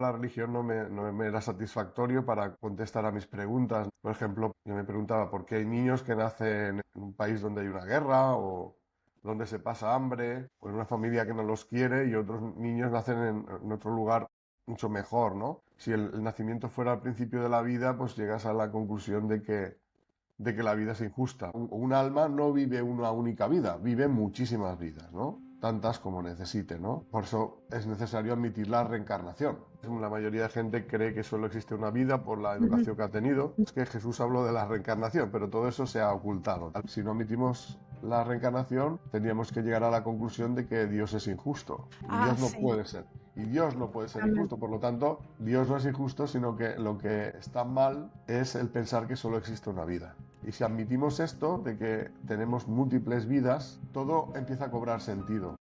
La religión no me era satisfactorio para contestar a mis preguntas. Por ejemplo, yo me preguntaba por qué hay niños que nacen en un país donde hay una guerra o donde se pasa hambre, o en una familia que no los quiere y otros niños nacen en otro lugar mucho mejor, ¿no? Si el nacimiento fuera al principio de la vida, pues llegas a la conclusión de que la vida es injusta. Un alma no vive una única vida, vive muchísimas vidas, ¿no? Tantas como necesite, ¿no? Por eso es necesario admitir la reencarnación. La mayoría de gente cree que solo existe una vida por la Ujú. educación que ha tenido. Es que Jesús habló de la reencarnación, pero todo eso se ha ocultado. Si no admitimos la reencarnación, tendríamos que llegar a la conclusión de que Dios es injusto. Y Ah, Dios no sí. puede ser. Y Dios no puede ser Amén. injusto. Por lo tanto, Dios no es injusto, sino que lo que está mal es el pensar que solo existe una vida. Y si admitimos esto, de que tenemos múltiples vidas, todo empieza a cobrar sentido.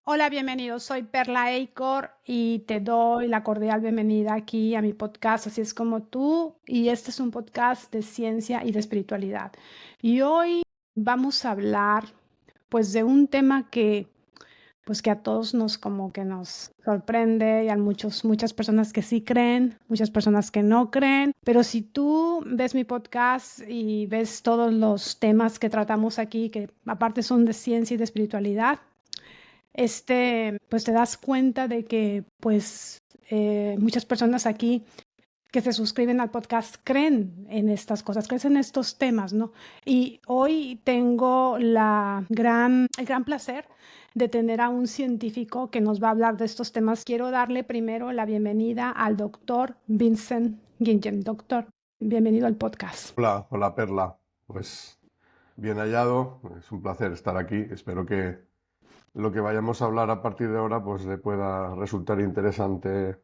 Hola, bienvenido. Soy Perla Eicor y te doy la cordial bienvenida aquí a mi podcast, Así es como tú. Y este es un podcast de ciencia y de espiritualidad. Y hoy vamos a hablar, pues, de un tema que a todos nos como que nos sorprende y a muchas personas que sí creen, muchas personas que no creen. Pero si tú ves mi podcast y ves todos los temas que tratamos aquí, que aparte son de ciencia y de espiritualidad, pues te das cuenta de que, pues, muchas personas aquí que se suscriben al podcast creen en estas cosas, creen en estos temas, ¿no? Y hoy tengo el gran placer de tener a un científico que nos va a hablar de estos temas. Quiero darle primero la bienvenida al doctor Vincent Guillem. Doctor, bienvenido al podcast. Hola, hola Perla. Pues bien hallado, es un placer estar aquí. Espero que lo que vayamos a hablar a partir de ahora pues le pueda resultar interesante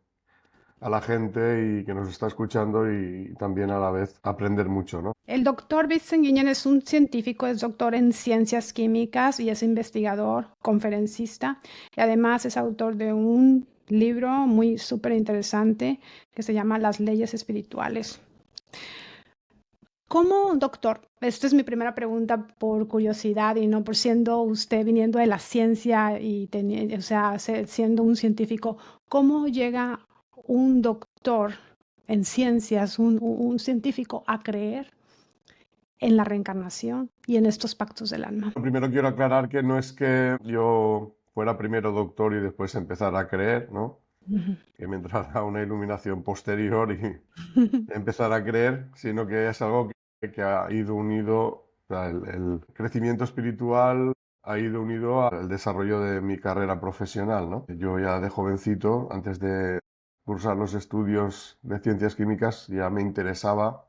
a la gente y que nos está escuchando y también a la vez aprender mucho, ¿no? El doctor Vincent Guillén es un científico, es doctor en ciencias químicas y es investigador, conferencista y además es autor de un libro muy súper interesante que se llama Las leyes espirituales. ¿Cómo, doctor? Esta es mi primera pregunta por curiosidad y no por siendo usted viniendo de la ciencia y o sea, siendo un científico, ¿cómo llega un doctor en ciencias, un científico a creer en la reencarnación y en estos pactos del alma? Primero quiero aclarar que no es que yo fuera primero doctor y después empezara a creer, ¿no? Ujú. Que me entrara una iluminación posterior y empezar a creer, sino que es algo que ha ido unido, o sea, el crecimiento espiritual ha ido unido al desarrollo de mi carrera profesional, ¿no? Yo ya de jovencito, antes de cursar los estudios de ciencias químicas, ya me interesaba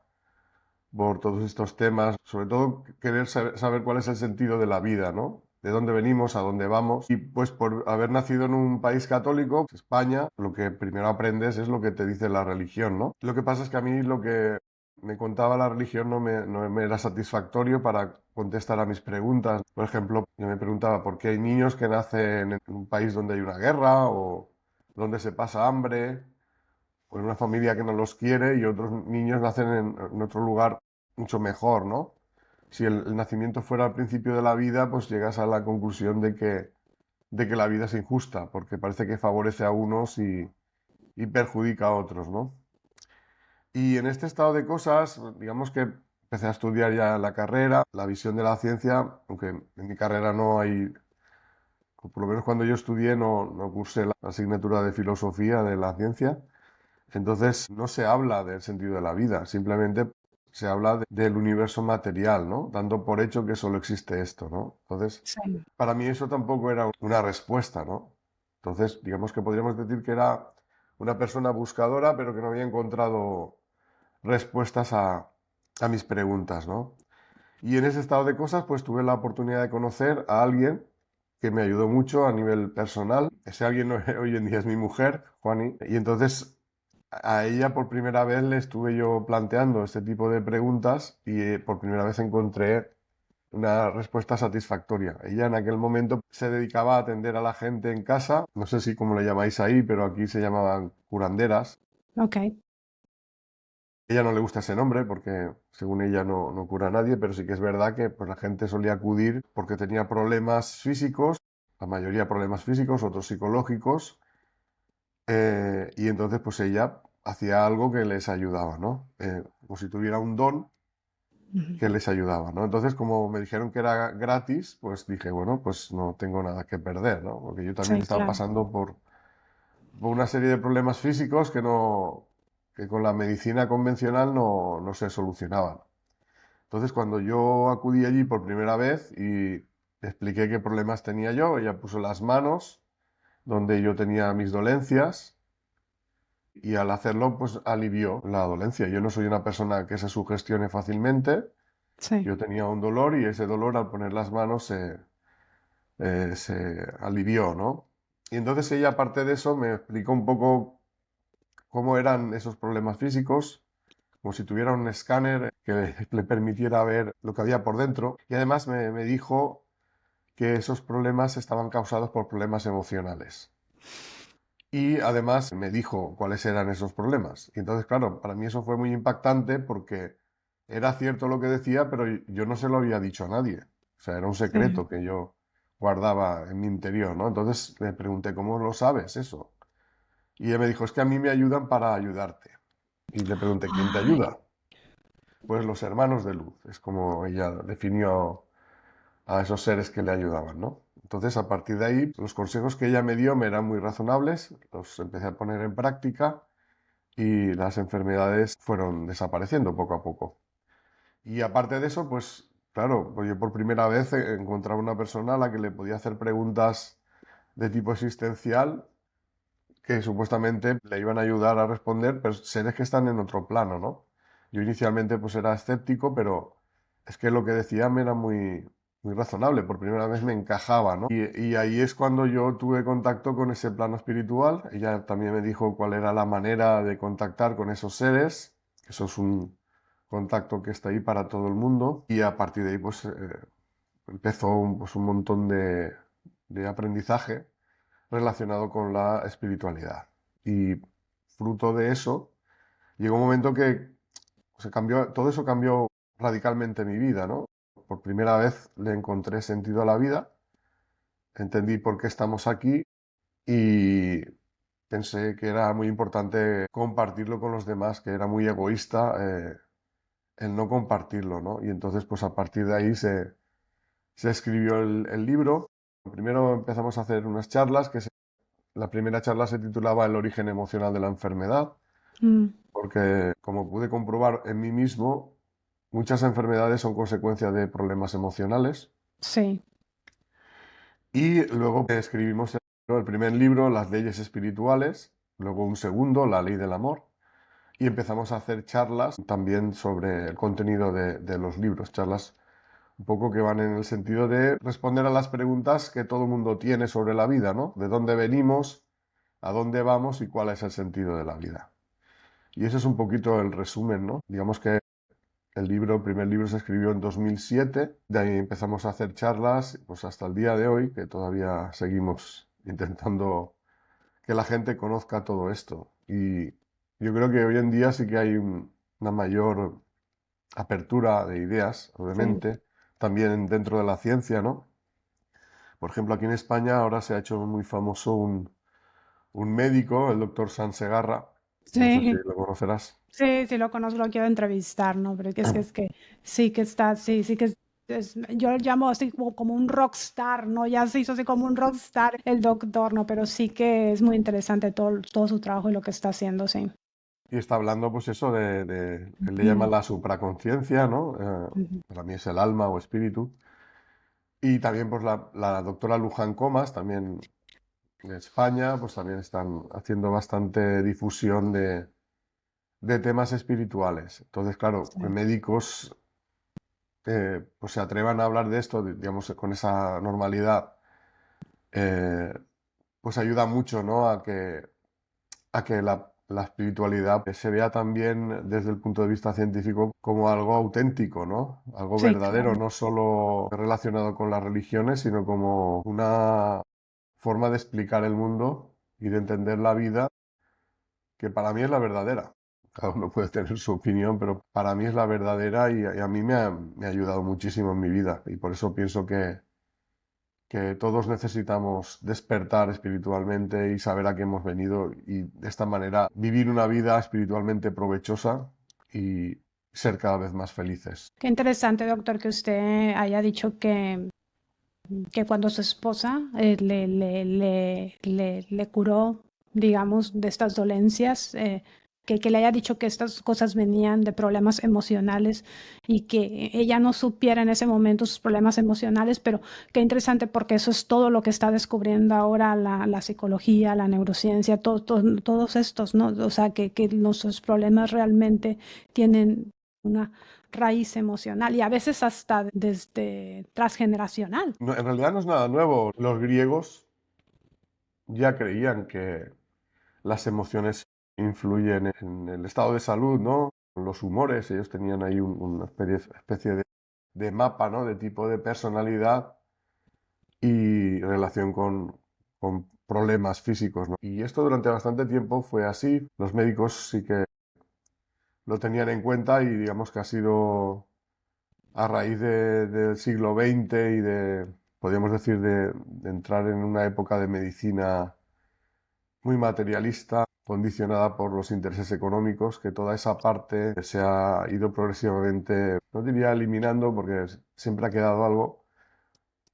por todos estos temas, sobre todo querer saber cuál es el sentido de la vida, ¿no? De dónde venimos, a dónde vamos. Y pues por haber nacido en un país católico, España, lo que primero aprendes es lo que te dice la religión, ¿no? Lo que pasa es que a mí lo que me contaba la religión no me era satisfactorio para contestar a mis preguntas. Por ejemplo, yo me preguntaba por qué hay niños que nacen en un país donde hay una guerra o donde se pasa hambre o en una familia que no los quiere y otros niños nacen en otro lugar mucho mejor, ¿no? Si el nacimiento fuera al principio de la vida, pues llegas a la conclusión de que la vida es injusta, porque parece que favorece a unos y perjudica a otros, ¿no? Y en este estado de cosas, digamos que empecé a estudiar ya la carrera, la visión de la ciencia, aunque en mi carrera no hay, por lo menos cuando yo estudié no cursé la asignatura de filosofía de la ciencia. Entonces no se habla del sentido de la vida, simplemente se habla del universo material, ¿no? Dando por hecho que solo existe esto, ¿no? Entonces, Sí. para mí eso tampoco era una respuesta, ¿no? Entonces, digamos que podríamos decir que era una persona buscadora, pero que no había encontrado respuestas a mis preguntas, ¿no? Y en ese estado de cosas, pues tuve la oportunidad de conocer a alguien que me ayudó mucho a nivel personal. Ese alguien hoy en día es mi mujer, Juani, y entonces a ella por primera vez le estuve yo planteando este tipo de preguntas y por primera vez encontré una respuesta satisfactoria. Ella en aquel momento se dedicaba a atender a la gente en casa, no sé si como le llamáis ahí, pero aquí se llamaban curanderas. Ok. A ella no le gusta ese nombre porque según ella no cura a nadie, pero sí que es verdad que pues, la gente solía acudir porque tenía problemas físicos, la mayoría problemas físicos, otros psicológicos. Y entonces pues ella hacía algo que les ayudaba, ¿no? Como si tuviera un don Ujú. que les ayudaba, ¿no? Entonces, como me dijeron que era gratis, pues dije, bueno, pues no tengo nada que perder, ¿no? Porque yo también Sí, estaba claro. pasando por una serie de problemas físicos que con la medicina convencional no se solucionaban. Entonces, cuando yo acudí allí por primera vez y expliqué qué problemas tenía yo, ella puso las manos donde yo tenía mis dolencias y al hacerlo, pues alivió la dolencia. Yo no soy una persona que se sugestione fácilmente. Sí. Yo tenía un dolor y ese dolor al poner las manos se alivió, ¿no? Y entonces ella, aparte de eso, me explicó un poco cómo eran esos problemas físicos, como si tuviera un escáner que le permitiera ver lo que había por dentro. Y además me dijo que esos problemas estaban causados por problemas emocionales. Y además me dijo cuáles eran esos problemas. Y entonces, claro, para mí eso fue muy impactante porque era cierto lo que decía, pero yo no se lo había dicho a nadie. O sea, era un Sí. secreto que yo guardaba en mi interior, ¿no? Entonces le pregunté, ¿cómo lo sabes eso? Y ella me dijo, es que a mí me ayudan para ayudarte. Y le pregunté, ¿quién te Ay, ayuda? Pues los hermanos de luz. Es como ella definió a esos seres que le ayudaban, ¿no? Entonces, a partir de ahí, los consejos que ella me dio me eran muy razonables, los empecé a poner en práctica y las enfermedades fueron desapareciendo poco a poco. Y aparte de eso, pues claro, pues yo por primera vez encontraba una persona a la que le podía hacer preguntas de tipo existencial que supuestamente le iban a ayudar a responder, pero seres que están en otro plano, ¿no? Yo inicialmente pues era escéptico, pero es que lo que decía me era muy razonable, por primera vez me encajaba, ¿no? Y ahí es cuando yo tuve contacto con ese plano espiritual. Ella también me dijo cuál era la manera de contactar con esos seres. Eso es un contacto que está ahí para todo el mundo. Y a partir de ahí pues empezó pues, un montón de aprendizaje relacionado con la espiritualidad. Y fruto de eso, llegó un momento que se cambió, todo eso cambió radicalmente mi vida, ¿no? Por primera vez le encontré sentido a la vida, entendí por qué estamos aquí y pensé que era muy importante compartirlo con los demás, que era muy egoísta el no compartirlo, ¿no? Y entonces, pues a partir de ahí se escribió el libro. Primero empezamos a hacer unas charlas la primera charla se titulaba El origen emocional de la enfermedad, mm, porque como pude comprobar en mí mismo, muchas enfermedades son consecuencia de problemas emocionales. sí. Y luego escribimos el primer libro, Las leyes espirituales, luego un segundo, La ley del amor, y empezamos a hacer charlas también sobre el contenido de los libros, charlas un poco que van en el sentido de responder a las preguntas que todo el mundo tiene sobre la vida, ¿no? ¿De dónde venimos? ¿A dónde vamos? ¿Y cuál es el sentido de la vida? Y ese es un poquito el resumen, ¿no? Digamos que el primer libro se escribió en 2007, de ahí empezamos a hacer charlas, pues hasta el día de hoy, que todavía seguimos intentando que la gente conozca todo esto. Y yo creo que hoy en día sí que hay una mayor apertura de ideas, Sí. obviamente, también dentro de la ciencia, ¿no? Por ejemplo, aquí en España ahora se ha hecho muy famoso un médico, el doctor Sansegarra, no sé si Sí. lo conocerás. Sí, sí lo conozco, lo quiero entrevistar, ¿no? Pero es que sí que está, sí, sí que yo lo llamo así como un rockstar, ¿no? Ya se hizo así como un rockstar el doctor, ¿no? Pero sí que es muy interesante todo su trabajo y lo que está haciendo, sí. Y está hablando, pues eso, él le llama Mm, la supraconciencia, ¿no? ujú. Para mí es el alma o espíritu. Y también, pues la doctora Luján Comas, también de España, pues también están haciendo bastante difusión de temas espirituales. Entonces, claro, Sí, médicos pues se atrevan a hablar de esto, digamos, con esa normalidad, eh, pues ayuda mucho, ¿no? A que la espiritualidad se vea también desde el punto de vista científico como algo auténtico, ¿no? Algo sí, verdadero, claro. no solo relacionado con las religiones, sino como una forma de explicar el mundo y de entender la vida que para mí es la verdadera. Cada uno puede tener su opinión, pero para mí es la verdadera y a mí me ha ayudado muchísimo en mi vida y por eso pienso que todos necesitamos despertar espiritualmente y saber a qué hemos venido y de esta manera vivir una vida espiritualmente provechosa y ser cada vez más felices. Qué interesante, doctor, que usted haya dicho que cuando su esposa le curó, digamos, de estas dolencias, que le haya dicho que estas cosas venían de problemas emocionales y que ella no supiera en ese momento sus problemas emocionales, pero qué interesante porque eso es todo lo que está descubriendo ahora la psicología, la neurociencia, todos estos, ¿no? O sea, que nuestros problemas realmente tienen una raíz emocional y a veces hasta desde transgeneracional. En realidad no es nada nuevo. Los griegos ya creían que las emociones influyen en el estado de salud, ¿no? Los humores, ellos tenían ahí una especie de mapa, ¿no? De tipo de personalidad y relación con problemas físicos, ¿no? Y esto durante bastante tiempo fue así. Los médicos sí que lo tenían en cuenta y digamos que ha sido a raíz del siglo XX y podríamos decir, de entrar en una época de medicina muy materialista, condicionada por los intereses económicos, que toda esa parte se ha ido progresivamente, no diría eliminando, porque siempre ha quedado algo,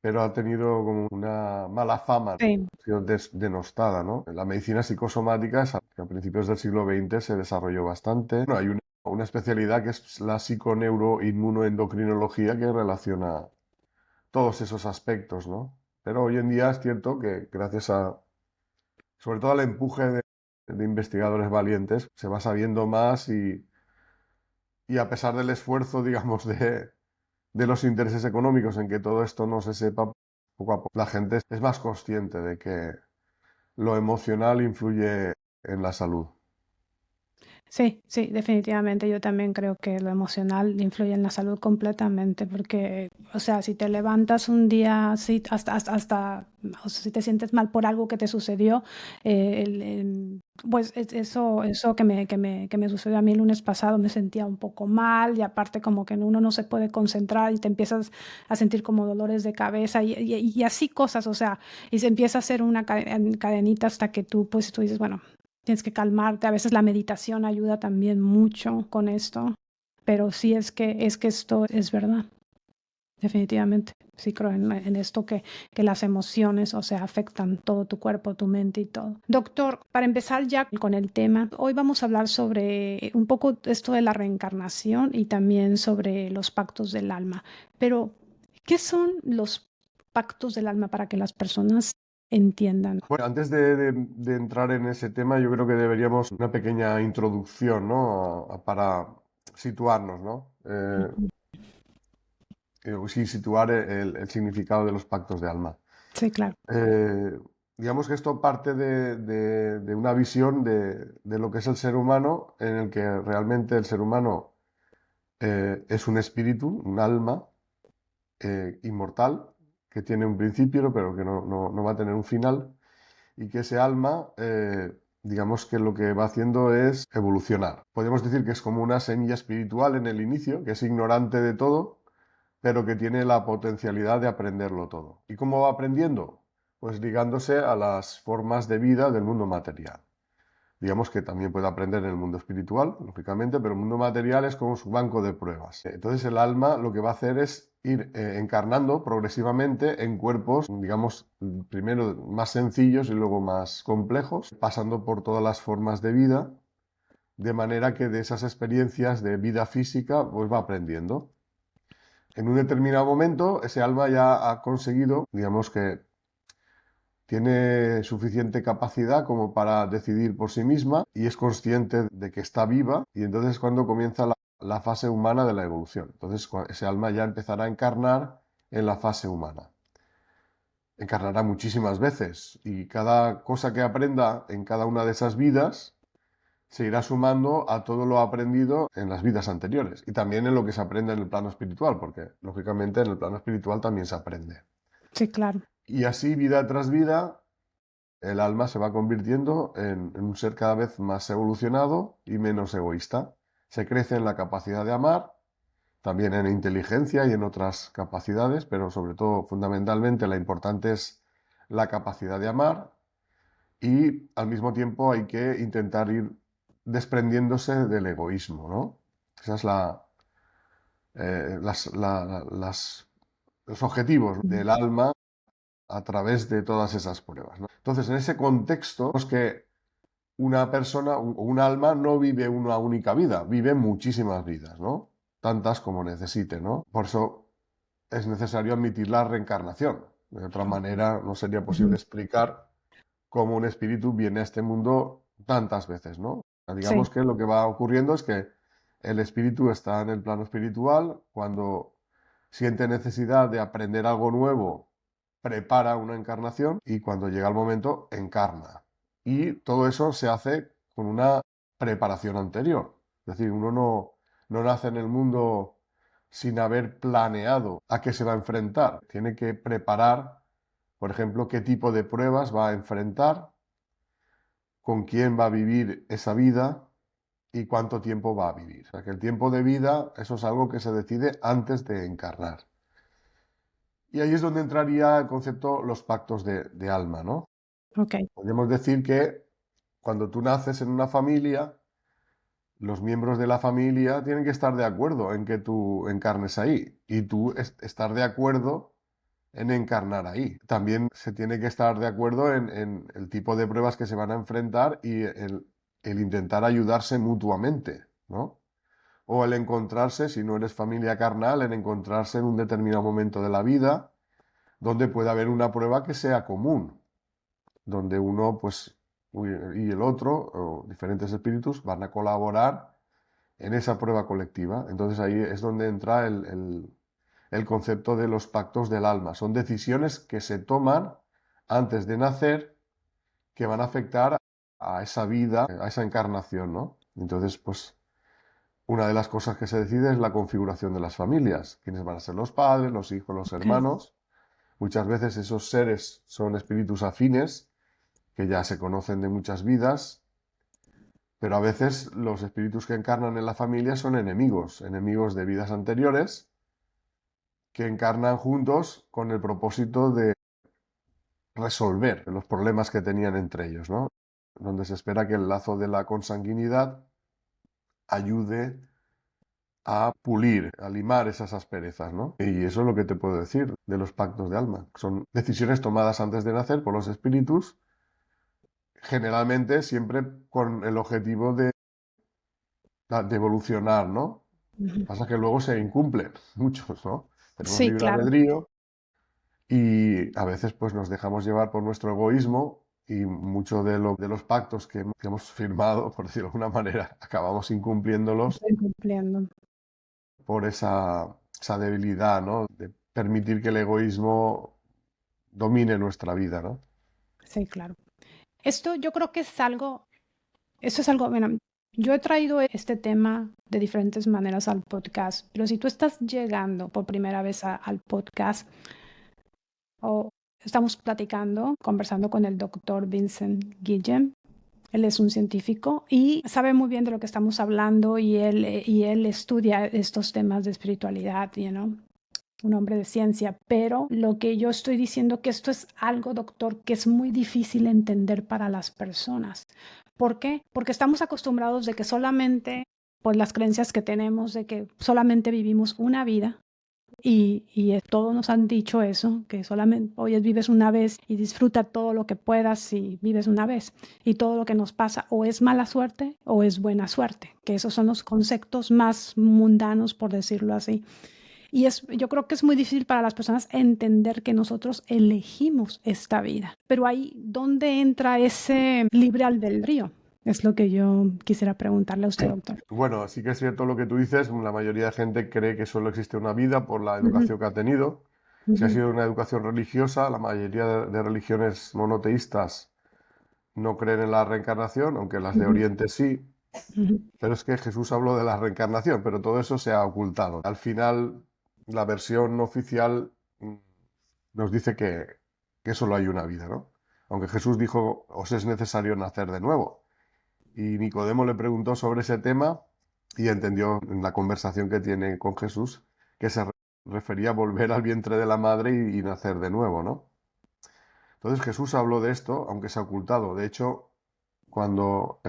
pero ha tenido como una mala fama, Sí, ha sido denostada, ¿no? La medicina psicosomática, que a principios del siglo XX se desarrolló bastante. Bueno, hay una especialidad que es la psiconeuroinmunoendocrinología que relaciona todos esos aspectos, ¿no? Pero hoy en día es cierto que gracias sobre todo al empuje de investigadores valientes, se va sabiendo más y a pesar del esfuerzo, digamos, de los intereses económicos en que todo esto no se sepa, poco a poco la gente es más consciente de que lo emocional influye en la salud. sí, sí, definitivamente. Yo también creo que lo emocional influye en la salud completamente, porque, o sea, si te levantas un día así, o sea, si te sientes mal por algo que te sucedió, pues eso que me sucedió a mí el lunes pasado, me sentía un poco mal y aparte como que uno no se puede concentrar y te empiezas a sentir como dolores de cabeza y así cosas, o sea, y se empieza a hacer una cadenita hasta que tú dices, bueno. Tienes que calmarte. A veces la meditación ayuda también mucho con esto, pero sí es que esto es verdad, definitivamente. Sí creo en esto que las emociones, o sea, afectan todo tu cuerpo, tu mente y todo. Doctor, para empezar ya con el tema, hoy vamos a hablar sobre un poco esto de la reencarnación y también sobre los pactos del alma. Pero, ¿qué son los pactos del alma para que las personas entiendan? Bueno, antes de entrar en ese tema, yo creo que deberíamos una pequeña introducción, ¿no? Para situarnos, ¿no? Sí, situar el significado de los pactos de alma. Sí, claro. Eh, digamos que esto parte de una visión de lo que es el ser humano, en el que realmente el ser humano es un espíritu, un alma inmortal, que tiene un principio, pero que no va a tener un final, y que ese alma, digamos que lo que va haciendo es evolucionar. Podemos decir que es como una semilla espiritual en el inicio, que es ignorante de todo, pero que tiene la potencialidad de aprenderlo todo. ¿Y cómo va aprendiendo? Pues ligándose a las formas de vida del mundo material. Digamos que también puede aprender en el mundo espiritual, lógicamente, pero el mundo material es como su banco de pruebas. Entonces el alma lo que va a hacer es ir encarnando progresivamente en cuerpos, digamos, primero más sencillos y luego más complejos, pasando por todas las formas de vida, de manera que de esas experiencias de vida física, pues va aprendiendo. En un determinado momento, ese alma ya ha conseguido, digamos que tiene suficiente capacidad como para decidir por sí misma y es consciente de que está viva y entonces es cuando comienza la fase humana de la evolución. Entonces ese alma ya empezará a encarnar en la fase humana. Encarnará muchísimas veces y cada cosa que aprenda en cada una de esas vidas se irá sumando a todo lo aprendido en las vidas anteriores y también en lo que se aprende en el plano espiritual, porque lógicamente en el plano espiritual también se aprende. Sí, claro. Y así, vida tras vida, el alma se va convirtiendo en un ser cada vez más evolucionado y menos egoísta. Se crece en la capacidad de amar, también en inteligencia y en otras capacidades, pero sobre todo, fundamentalmente, la importante es la capacidad de amar y al mismo tiempo hay que intentar ir desprendiéndose del egoísmo, ¿no? Esa es los objetivos del alma a través de todas esas pruebas, ¿no? Entonces, en ese contexto, es que una persona o un alma no vive una única vida, vive muchísimas vidas, ¿no? Tantas como necesite, ¿no? Por eso es necesario admitir la reencarnación. De otra manera, no sería posible Ujú. explicar cómo un espíritu viene a este mundo tantas veces, ¿no? Sí, Digamos que lo que va ocurriendo es que el espíritu está en el plano espiritual, cuando siente necesidad de aprender algo nuevo, prepara una encarnación y cuando llega el momento, encarna. Y todo eso se hace con una preparación anterior. Es decir, uno no nace en el mundo sin haber planeado a qué se va a enfrentar. Tiene que preparar, por ejemplo, qué tipo de pruebas va a enfrentar, con quién va a vivir esa vida y cuánto tiempo va a vivir. O sea, que el tiempo de vida, eso es algo que se decide antes de encarnar. Y ahí es donde entraría el concepto los pactos de alma, ¿no? ok, Podemos decir que cuando tú naces en una familia, los miembros de la familia tienen que estar de acuerdo en que tú encarnes ahí y tú estar de acuerdo en encarnar ahí. También se tiene que estar de acuerdo en el tipo de pruebas que se van a enfrentar y el intentar ayudarse mutuamente, ¿no? O el encontrarse, si no eres familia carnal, el encontrarse en un determinado momento de la vida donde pueda haber una prueba que sea común, donde uno, pues, y el otro, o diferentes espíritus, van a colaborar en esa prueba colectiva. Entonces ahí es donde entra el concepto de los pactos del alma. Son decisiones que se toman antes de nacer que van a afectar a esa vida, a esa encarnación, ¿no? Entonces, pues, una de las cosas que se decide es la configuración de las familias. ¿Quiénes van a ser los padres, los hijos, los ok. hermanos? Muchas veces esos seres son espíritus afines que ya se conocen de muchas vidas, pero a veces los espíritus que encarnan en la familia son enemigos, enemigos de vidas anteriores, que encarnan juntos con el propósito de resolver los problemas que tenían entre ellos, ¿no? Donde se espera que el lazo de la consanguinidad ayude a pulir, a limar esas asperezas, ¿no? Y eso es lo que te puedo decir de los pactos de alma. Son decisiones tomadas antes de nacer por los espíritus, generalmente siempre con el objetivo de evolucionar, ¿no? Ujú. Pasa que luego se incumplen muchos, ¿no? Tenemos Sí, libre claro, albedrío y a veces pues nos dejamos llevar por nuestro egoísmo y mucho de los pactos que hemos firmado, por decirlo de alguna manera, acabamos incumpliéndolos estoy cumpliendo. por esa debilidad, ¿no? De permitir que el egoísmo domine nuestra vida, ¿no? Sí, claro. Esto yo creo que es algo, esto es algo, bueno, yo he traído este tema de diferentes maneras al podcast, pero si tú estás llegando por primera vez al podcast o estamos platicando, conversando con el doctor Vincent Guillem. Él es un científico y sabe muy bien de lo que estamos hablando y él estudia estos temas de espiritualidad, un hombre de ciencia, pero lo que yo estoy diciendo que esto es algo, doctor, que es muy difícil entender para las personas. ¿Por qué? Porque estamos acostumbrados de que solamente, por las creencias que tenemos, de que solamente vivimos una vida y todos nos han dicho eso, que solamente hoy vives una vez y disfruta todo lo que puedas si vives una vez. Y todo lo que nos pasa o es mala suerte o es buena suerte, que esos son los conceptos más mundanos, por decirlo así. Yo creo que es muy difícil para las personas entender que nosotros elegimos esta vida. Pero ahí, ¿dónde entra ese libre albedrío? Es lo que yo quisiera preguntarle a usted, doctor. Bueno, sí que es cierto lo que tú dices, la mayoría de gente cree que solo existe una vida por la Ujú, educación que ha tenido. Si ha ujú, sido una educación religiosa, la mayoría de religiones monoteístas no creen en la reencarnación, aunque las de ujú, Oriente sí. ujú. Pero es que Jesús habló de la reencarnación, pero todo eso se ha ocultado. Al final, la versión oficial nos dice que solo hay una vida, ¿no? Aunque Jesús dijo, os es necesario nacer de nuevo. Y Nicodemo le preguntó sobre ese tema y entendió en la conversación que tiene con Jesús que se refería a volver al vientre de la madre y nacer de nuevo, ¿no? Entonces Jesús habló de esto, aunque se ha ocultado. De hecho, cuando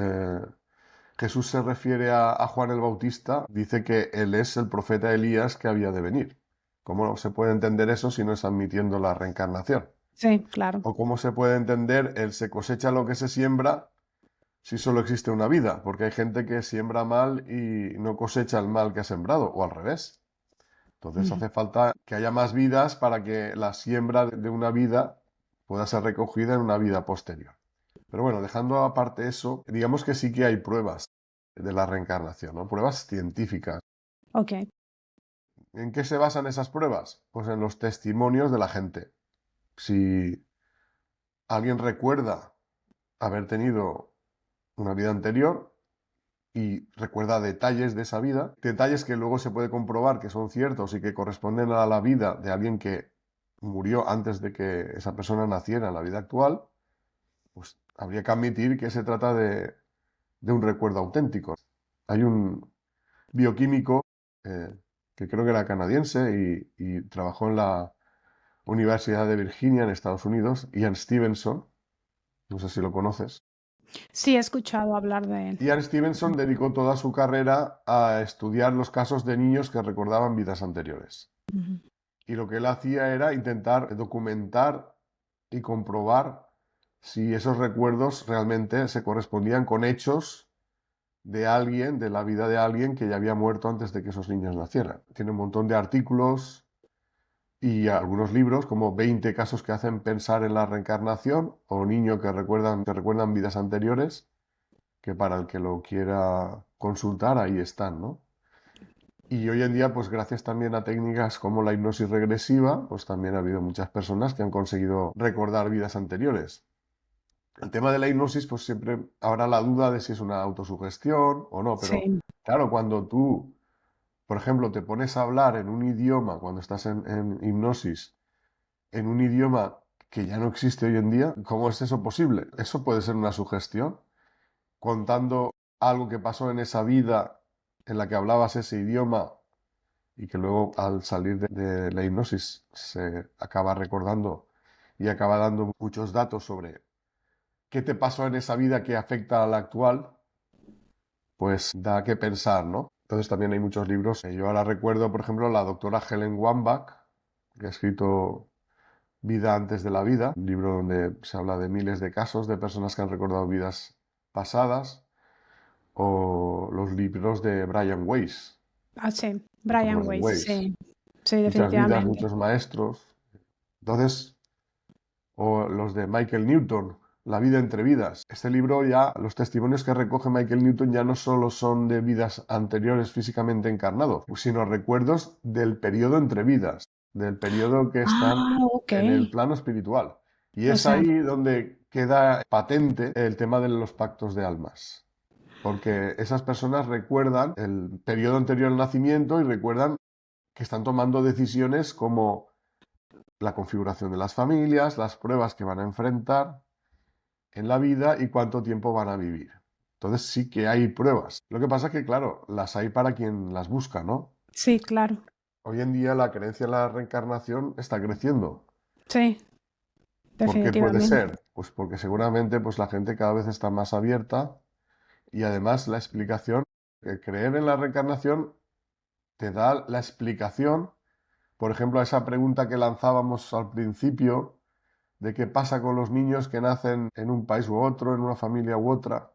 Jesús se refiere a Juan el Bautista, dice que él es el profeta Elías que había de venir. ¿Cómo no se puede entender eso si no es admitiendo la reencarnación? Sí, claro. ¿O cómo se puede entender el se cosecha lo que se siembra si solo existe una vida? Porque hay gente que siembra mal y no cosecha el mal que ha sembrado, o al revés. Entonces Ujú. hace falta que haya más vidas para que la siembra de una vida pueda ser recogida en una vida posterior. Pero bueno, dejando aparte eso, digamos que sí que hay pruebas de la reencarnación, ¿no? Pruebas científicas. Ok. ¿En qué se basan esas pruebas? Pues en los testimonios de la gente. Si alguien recuerda haber tenido una vida anterior y recuerda detalles de esa vida, detalles que luego se puede comprobar que son ciertos y que corresponden a la vida de alguien que murió antes de que esa persona naciera en la vida actual, pues habría que admitir que se trata de un recuerdo auténtico. Hay un bioquímico eh, que creo que era canadiense y trabajó en la Universidad de Virginia en Estados Unidos, Ian Stevenson, no sé si lo conoces. Sí, he escuchado hablar de él. Ian Stevenson dedicó toda su carrera a estudiar los casos de niños que recordaban vidas anteriores. Ujú. Y lo que él hacía era intentar documentar y comprobar si esos recuerdos realmente se correspondían con hechos de alguien, de la vida de alguien que ya había muerto antes de que esos niños nacieran. Tiene un montón de artículos y algunos libros, como 20 casos que hacen pensar en la reencarnación o niños que recuerdan vidas anteriores, que para el que lo quiera consultar, ahí están, ¿no? Y hoy en día, pues gracias también a técnicas como la hipnosis regresiva, pues también ha habido muchas personas que han conseguido recordar vidas anteriores. El tema de la hipnosis, pues siempre habrá la duda de si es una autosugestión o no, pero Sí. claro, cuando tú, por ejemplo, te pones a hablar en un idioma, cuando estás en hipnosis, en un idioma que ya no existe hoy en día, ¿cómo es eso posible? Eso puede ser una sugestión, contando algo que pasó en esa vida en la que hablabas ese idioma y que luego al salir de la hipnosis se acaba recordando y acaba dando muchos datos sobre qué te pasó en esa vida que afecta a la actual, pues da que pensar, ¿no? Entonces también hay muchos libros. Yo ahora recuerdo, por ejemplo, la doctora Helen Wambach, que ha escrito Vida antes de la vida, un libro donde se habla de miles de casos de personas que han recordado vidas pasadas, o los libros de Brian Weiss, Ah, sí. Dr. Brian Brian Weiss, Weiss. sí. Sí, Muchas vidas, definitivamente. muchos maestros. Entonces, o los de Michael Newton, La vida entre vidas. Este libro ya, los testimonios que recoge Michael Newton ya no solo son de vidas anteriores físicamente encarnados, sino recuerdos del periodo entre vidas, del periodo que están Ah, en el okey. plano espiritual. Y O es sea, ahí donde queda patente el tema de los pactos de almas. Porque esas personas recuerdan el periodo anterior al nacimiento y recuerdan que están tomando decisiones como la configuración de las familias, las pruebas que van a enfrentar en la vida y cuánto tiempo van a vivir. Entonces sí que hay pruebas. Lo que pasa es que, claro, las hay para quien las busca, ¿no? sí, claro. Hoy en día la creencia en la reencarnación está creciendo. Sí, ¿Por qué puede definitivamente. ser? Pues porque seguramente pues, la gente cada vez está más abierta y además la explicación, creer en la reencarnación te da la explicación, por ejemplo, a esa pregunta que lanzábamos al principio de qué pasa con los niños que nacen en un país u otro, en una familia u otra.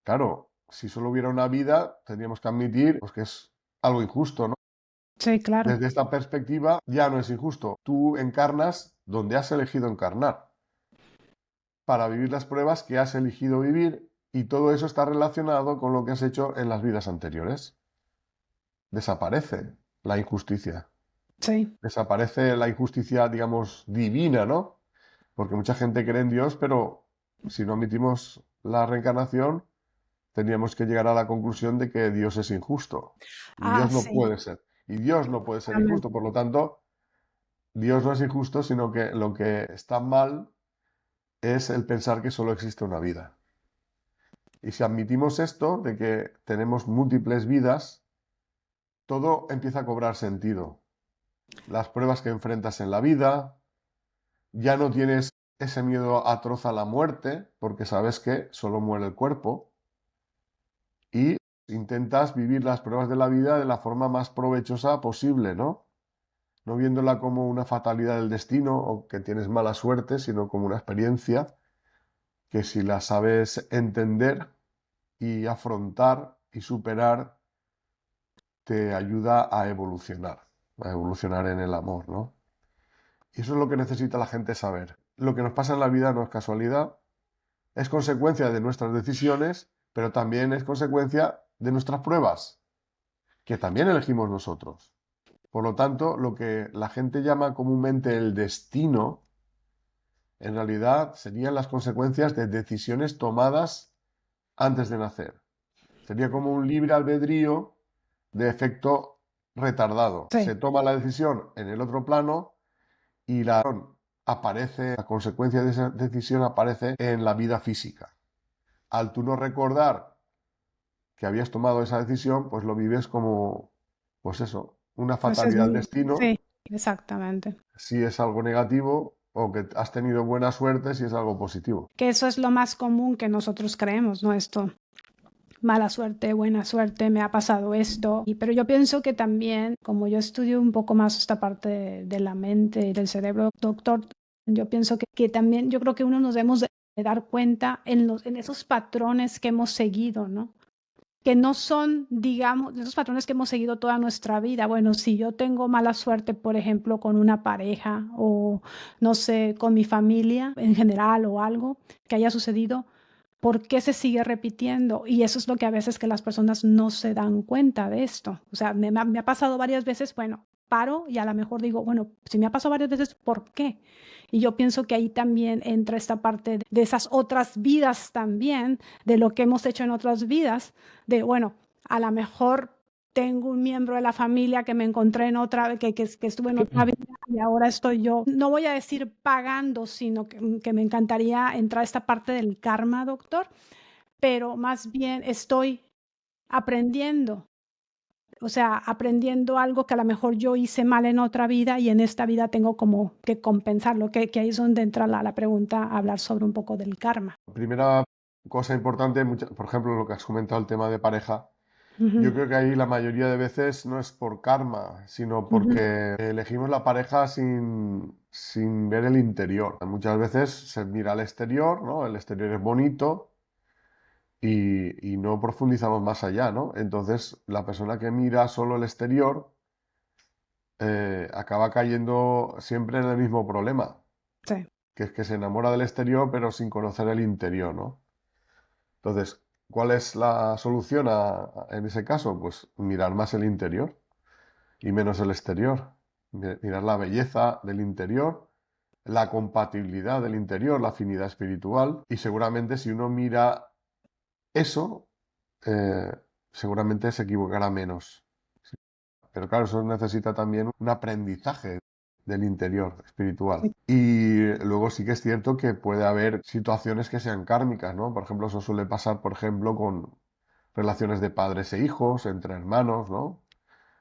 Claro, si solo hubiera una vida, tendríamos que admitir pues, que es algo injusto, ¿no? Sí, claro. Desde esta perspectiva ya no es injusto. Tú encarnas donde has elegido encarnar para vivir las pruebas que has elegido vivir y todo eso está relacionado con lo que has hecho en las vidas anteriores. Desaparece la injusticia. Sí. Desaparece la injusticia, digamos, divina, ¿no? Porque mucha gente cree en Dios, pero si no admitimos la reencarnación, tendríamos que llegar a la conclusión de que Dios es injusto. Y Ah, Dios no sí, puede ser. Y Dios no puede ser también. injusto. Por lo tanto, Dios no es injusto, sino que lo que está mal es el pensar que solo existe una vida. Y si admitimos esto, de que tenemos múltiples vidas, todo empieza a cobrar sentido. Las pruebas que enfrentas en la vida, ya no tienes ese miedo atroz a la muerte, porque sabes que solo muere el cuerpo, y intentas vivir las pruebas de la vida de la forma más provechosa posible, ¿no? No viéndola como una fatalidad del destino o que tienes mala suerte, sino como una experiencia que si la sabes entender y afrontar y superar, te ayuda a evolucionar en el amor, ¿no? Y eso es lo que necesita la gente saber. Lo que nos pasa en la vida no es casualidad, es consecuencia de nuestras decisiones, pero también es consecuencia de nuestras pruebas, que también elegimos nosotros. Por lo tanto, lo que la gente llama comúnmente el destino, en realidad serían las consecuencias de decisiones tomadas antes de nacer. Sería como un libre albedrío de efecto retardado. Sí, Se toma la decisión en el otro plano y la consecuencia de esa decisión aparece en la vida física. Al tú no recordar que habías tomado esa decisión, pues lo vives como, pues eso, una pues es fatalidad del muy, destino, sí, exactamente. si es algo negativo, o que has tenido buena suerte si es algo positivo. Que eso es lo más común que nosotros creemos, ¿no? Esto, mala suerte, buena suerte, me ha pasado esto. Pero yo pienso que también, como yo estudio un poco más esta parte de la mente y del cerebro, doctor, yo pienso que también, yo creo que uno nos debemos de dar cuenta en esos patrones que hemos seguido, ¿no? Que no son, digamos, esos patrones que hemos seguido toda nuestra vida. Bueno, si yo tengo mala suerte, por ejemplo, con una pareja o, no sé, con mi familia en general o algo que haya sucedido, ¿por qué se sigue repitiendo? Y eso es lo que a veces que las personas no se dan cuenta de esto. O sea, me ha pasado varias veces, bueno, paro y a lo mejor digo, bueno, si me ha pasado varias veces, ¿por qué? Y yo pienso que ahí también entra esta parte de esas otras vidas también, de lo que hemos hecho en otras vidas, de, bueno, a lo mejor tengo un miembro de la familia que me encontré en otra, que estuve en otra vida y ahora estoy yo, no voy a decir pagando, sino que me encantaría entrar a esta parte del karma, doctor, pero más bien estoy aprendiendo, o sea, aprendiendo algo que a lo mejor yo hice mal en otra vida y en esta vida tengo como que compensarlo, que ahí es donde entra la pregunta, hablar sobre un poco del karma. Primera cosa importante, por ejemplo, lo que has comentado, el tema de pareja. Yo Ujú, creo que ahí la mayoría de veces no es por karma, sino ujú, porque elegimos la pareja sin ver el interior. Muchas veces se mira el exterior, ¿no? El exterior es bonito y no profundizamos más allá, ¿no? Entonces, la persona que mira solo el exterior acaba cayendo siempre en el mismo problema, sí, que es que se enamora del exterior pero sin conocer el interior, ¿no? Entonces, ¿cuál es la solución en ese caso? Pues mirar más el interior y menos el exterior. Mirar la belleza del interior, la compatibilidad del interior, la afinidad espiritual. Y seguramente si uno mira eso, eh, seguramente se equivocará menos. Pero claro, eso necesita también un aprendizaje del interior espiritual. sí, Y luego sí que es cierto que puede haber situaciones que sean kármicas, ¿no? Por ejemplo, eso suele pasar, por ejemplo, con relaciones de padres e hijos, entre hermanos, ¿no?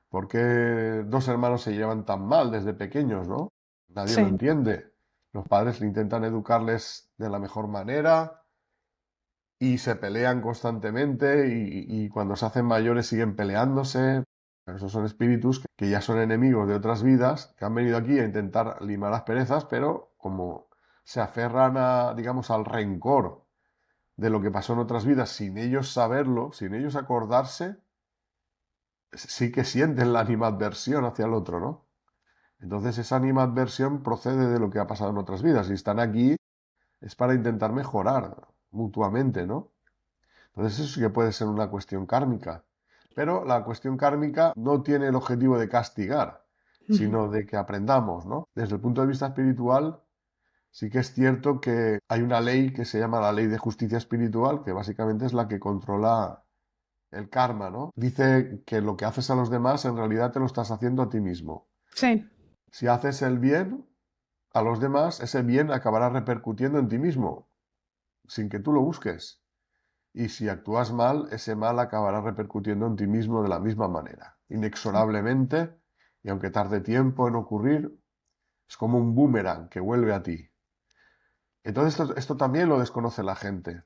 ¿Por qué dos hermanos se llevan tan mal desde pequeños, ¿no? Nadie lo sí, entiende. Los padres intentan educarles de la mejor manera y se pelean constantemente y cuando se hacen mayores siguen peleándose. Pero esos son espíritus que ya son enemigos de otras vidas, que han venido aquí a intentar limar las perezas, pero como se aferran a, digamos, al rencor de lo que pasó en otras vidas sin ellos saberlo, sin ellos acordarse, sí que sienten la animadversión hacia el otro, ¿no? Entonces esa animadversión procede de lo que ha pasado en otras vidas y están aquí es para intentar mejorar mutuamente, ¿no? Entonces eso sí que puede ser una cuestión kármica. Pero la cuestión kármica no tiene el objetivo de castigar, ujú, sino de que aprendamos, ¿no? Desde el punto de vista espiritual, sí que es cierto que hay una ley que se llama la ley de justicia espiritual, que básicamente es la que controla el karma, ¿no? Dice que lo que haces a los demás en realidad te lo estás haciendo a ti mismo. sí, Si haces el bien a los demás, ese bien acabará repercutiendo en ti mismo, sin que tú lo busques. Y si actúas mal, ese mal acabará repercutiendo en ti mismo de la misma manera, sí, inexorablemente, y aunque tarde tiempo en ocurrir, es como un boomerang que vuelve a ti. Entonces esto también lo desconoce la gente.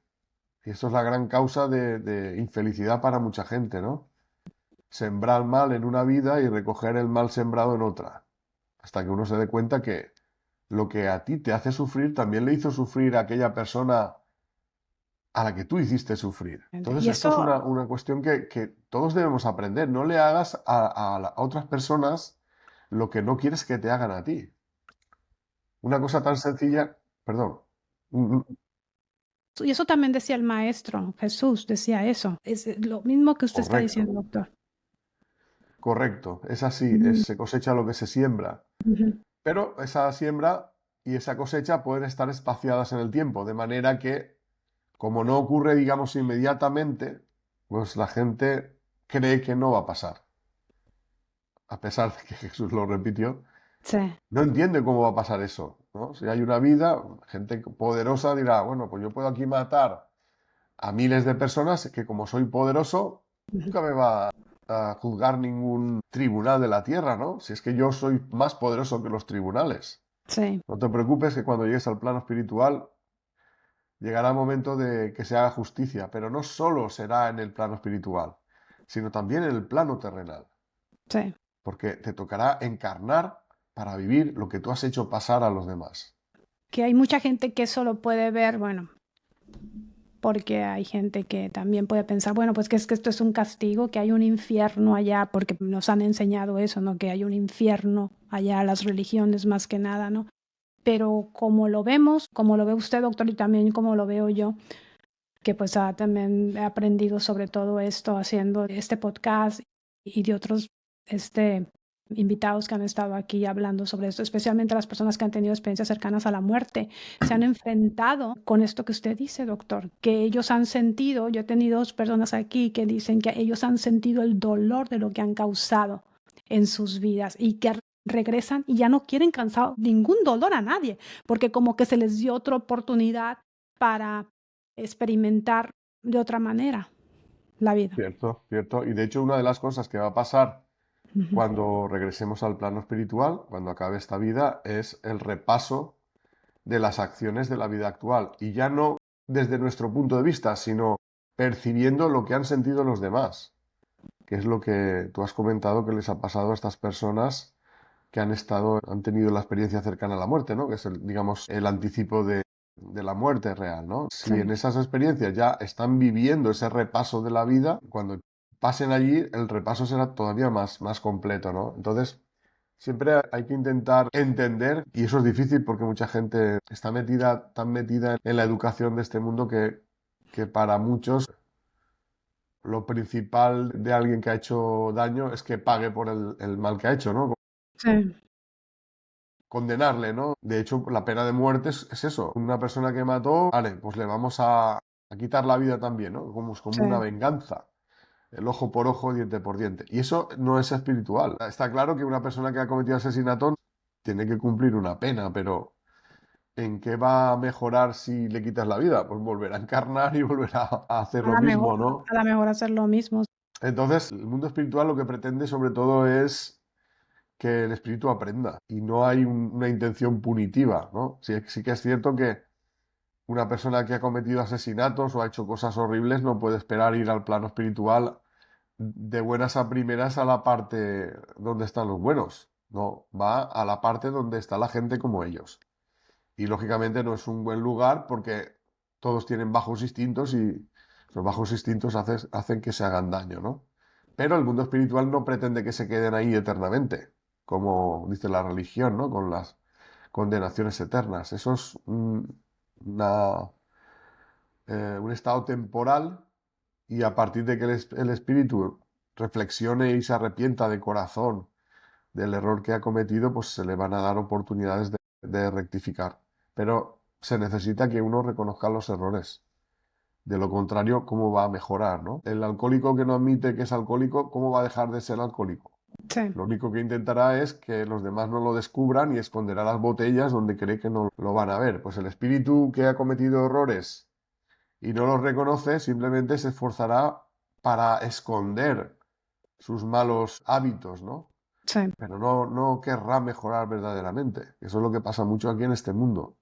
Y esto es la gran causa de infelicidad para mucha gente, ¿no? Sembrar mal en una vida y recoger el mal sembrado en otra. Hasta que uno se dé cuenta que lo que a ti te hace sufrir también le hizo sufrir a aquella persona a la que tú hiciste sufrir. y Entonces, esto es eso, una cuestión que todos debemos aprender. No le hagas a otras personas lo que no quieres que te hagan a ti. Una cosa tan sencilla, perdón, y eso también decía el maestro, Jesús decía eso. Es lo mismo que usted está correcto, diciendo, doctor. correcto, es así, Ujú, se cosecha lo que se siembra. ujú, Pero esa siembra y esa cosecha pueden estar espaciadas en el tiempo, de manera que, como no ocurre, digamos, inmediatamente, pues la gente cree que no va a pasar, a pesar de que Jesús lo repitió. sí, No entiende cómo va a pasar eso, ¿no? Si hay una vida, gente poderosa dirá, bueno, pues yo puedo aquí matar a miles de personas que como soy poderoso, ujú, nunca me va a juzgar ningún tribunal de la tierra, ¿no? Si es que yo soy más poderoso que los tribunales. sí, No te preocupes que cuando llegues al plano espiritual llegará el momento de que se haga justicia, pero no solo será en el plano espiritual, sino también en el plano terrenal, sí. porque te tocará encarnar para vivir lo que tú has hecho pasar a los demás. Que hay mucha gente que eso lo puede ver, bueno, porque hay gente que también puede pensar, bueno, pues que es que esto es un castigo, que hay un infierno allá, porque nos han enseñado eso, ¿no? Que hay un infierno allá, las religiones más que nada, ¿no? Pero como lo vemos, como lo ve usted, doctor, y también como lo veo yo, que pues también he aprendido sobre todo esto haciendo este podcast y de otros invitados que han estado aquí hablando sobre esto, especialmente las personas que han tenido experiencias cercanas a la muerte, se han enfrentado con esto que usted dice, doctor, que ellos han sentido, yo he tenido dos personas aquí que dicen que ellos han sentido el dolor de lo que han causado en sus vidas y que regresan y ya no quieren causar ningún dolor a nadie, porque como que se les dio otra oportunidad para experimentar de otra manera la vida. Cierto, cierto. Y de hecho, una de las cosas que va a pasar Ujú. cuando regresemos al plano espiritual, cuando acabe esta vida, es el repaso de las acciones de la vida actual. Y ya no desde nuestro punto de vista, sino percibiendo lo que han sentido los demás, que es lo que tú has comentado que les ha pasado a estas personas que han tenido la experiencia cercana a la muerte, ¿no? Que es el, digamos, el anticipo de la muerte real, ¿no? Si en Sí, esas experiencias ya están viviendo ese repaso de la vida, cuando pasen allí, el repaso será todavía más completo, ¿no? Entonces, siempre hay que intentar entender, y eso es difícil porque mucha gente está metida, tan metida en la educación de este mundo que para muchos lo principal de alguien que ha hecho daño es que pague por el mal que ha hecho, ¿no? sí, Condenarle, ¿no? De hecho, la pena de muerte es eso. Una persona que mató, vale, pues le vamos a quitar la vida también, ¿no? Como una sí. venganza. El ojo por ojo, diente por diente. Y eso no es espiritual. Está claro que una persona que ha cometido asesinato tiene que cumplir una pena, pero ¿en qué va a mejorar si le quitas la vida? Pues volverá a encarnar y volverá a hacer lo mismo, ¿no? A la mejor hacer lo mismo. Entonces, el mundo espiritual lo que pretende sobre todo es que el espíritu aprenda y no hay una intención punitiva, ¿no? Sí, sí que es cierto que una persona que ha cometido asesinatos o ha hecho cosas horribles no puede esperar ir al plano espiritual de buenas a primeras a la parte donde están los buenos. No, va a la parte donde está la gente como ellos. Y lógicamente no es un buen lugar porque todos tienen bajos instintos y los bajos instintos hacen que se hagan daño, ¿no? Pero el mundo espiritual no pretende que se queden ahí eternamente, como dice la religión, ¿no? Con las condenaciones eternas. Eso es una, un estado temporal y a partir de que el espíritu reflexione y se arrepienta de corazón del error que ha cometido, pues se le van a dar oportunidades de rectificar. Pero se necesita que uno reconozca los errores. De lo contrario, ¿cómo va a mejorar, no? El alcohólico que no admite que es alcohólico, ¿cómo va a dejar de ser alcohólico? Sí, Lo único que intentará es que los demás no lo descubran y esconderá las botellas donde cree que no lo van a ver. Pues el espíritu que ha cometido errores y no los reconoce, simplemente se esforzará para esconder sus malos hábitos, ¿no? Sí. Pero no querrá mejorar verdaderamente. Eso es lo que pasa mucho aquí en este mundo,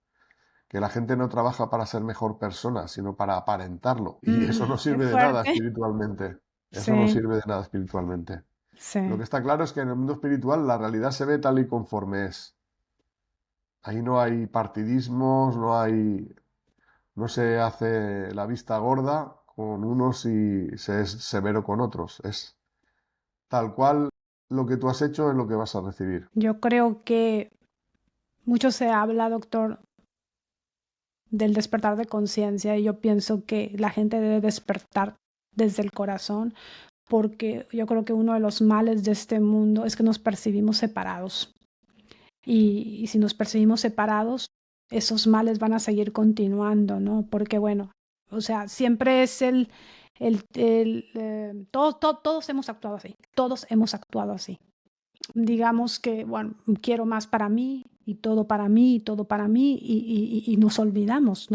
que la gente no trabaja para ser mejor persona, sino para aparentarlo. Y eso no Qué sirve de nada fuerte. espiritualmente. Eso no Sí, sirve de nada espiritualmente. Lo que sí. está claro es que en el mundo espiritual la realidad se ve tal y conforme es. Ahí no hay partidismos, no se hace la vista gorda con unos y se es severo con otros. Es tal cual lo que tú has hecho es lo que vas a recibir. Yo creo que mucho se habla, doctor, del despertar de conciencia y yo pienso que la gente debe despertar desde el corazón porque yo creo que uno de los males de este mundo es que nos percibimos separados y si nos percibimos separados, esos males van a seguir continuando, ¿no? Porque bueno, o sea, siempre es todos hemos actuado así, todos hemos actuado así. Digamos que, bueno, quiero más para mí y todo para mí y todo para mí y nos olvidamos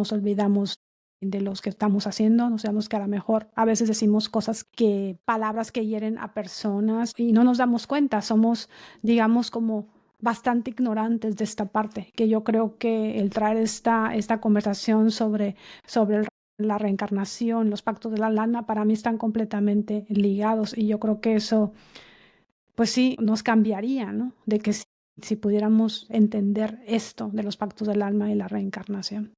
de los que estamos haciendo, nos sabemos que a lo mejor a veces decimos palabras que hieren a personas y no nos damos cuenta, somos, digamos, como bastante ignorantes de esta parte, que yo creo que el traer esta conversación sobre la reencarnación, los pactos de la lana, para mí están completamente ligados y yo creo que eso pues sí, nos cambiaría, ¿no? De que si pudiéramos entender esto de los pactos del alma y la reencarnación.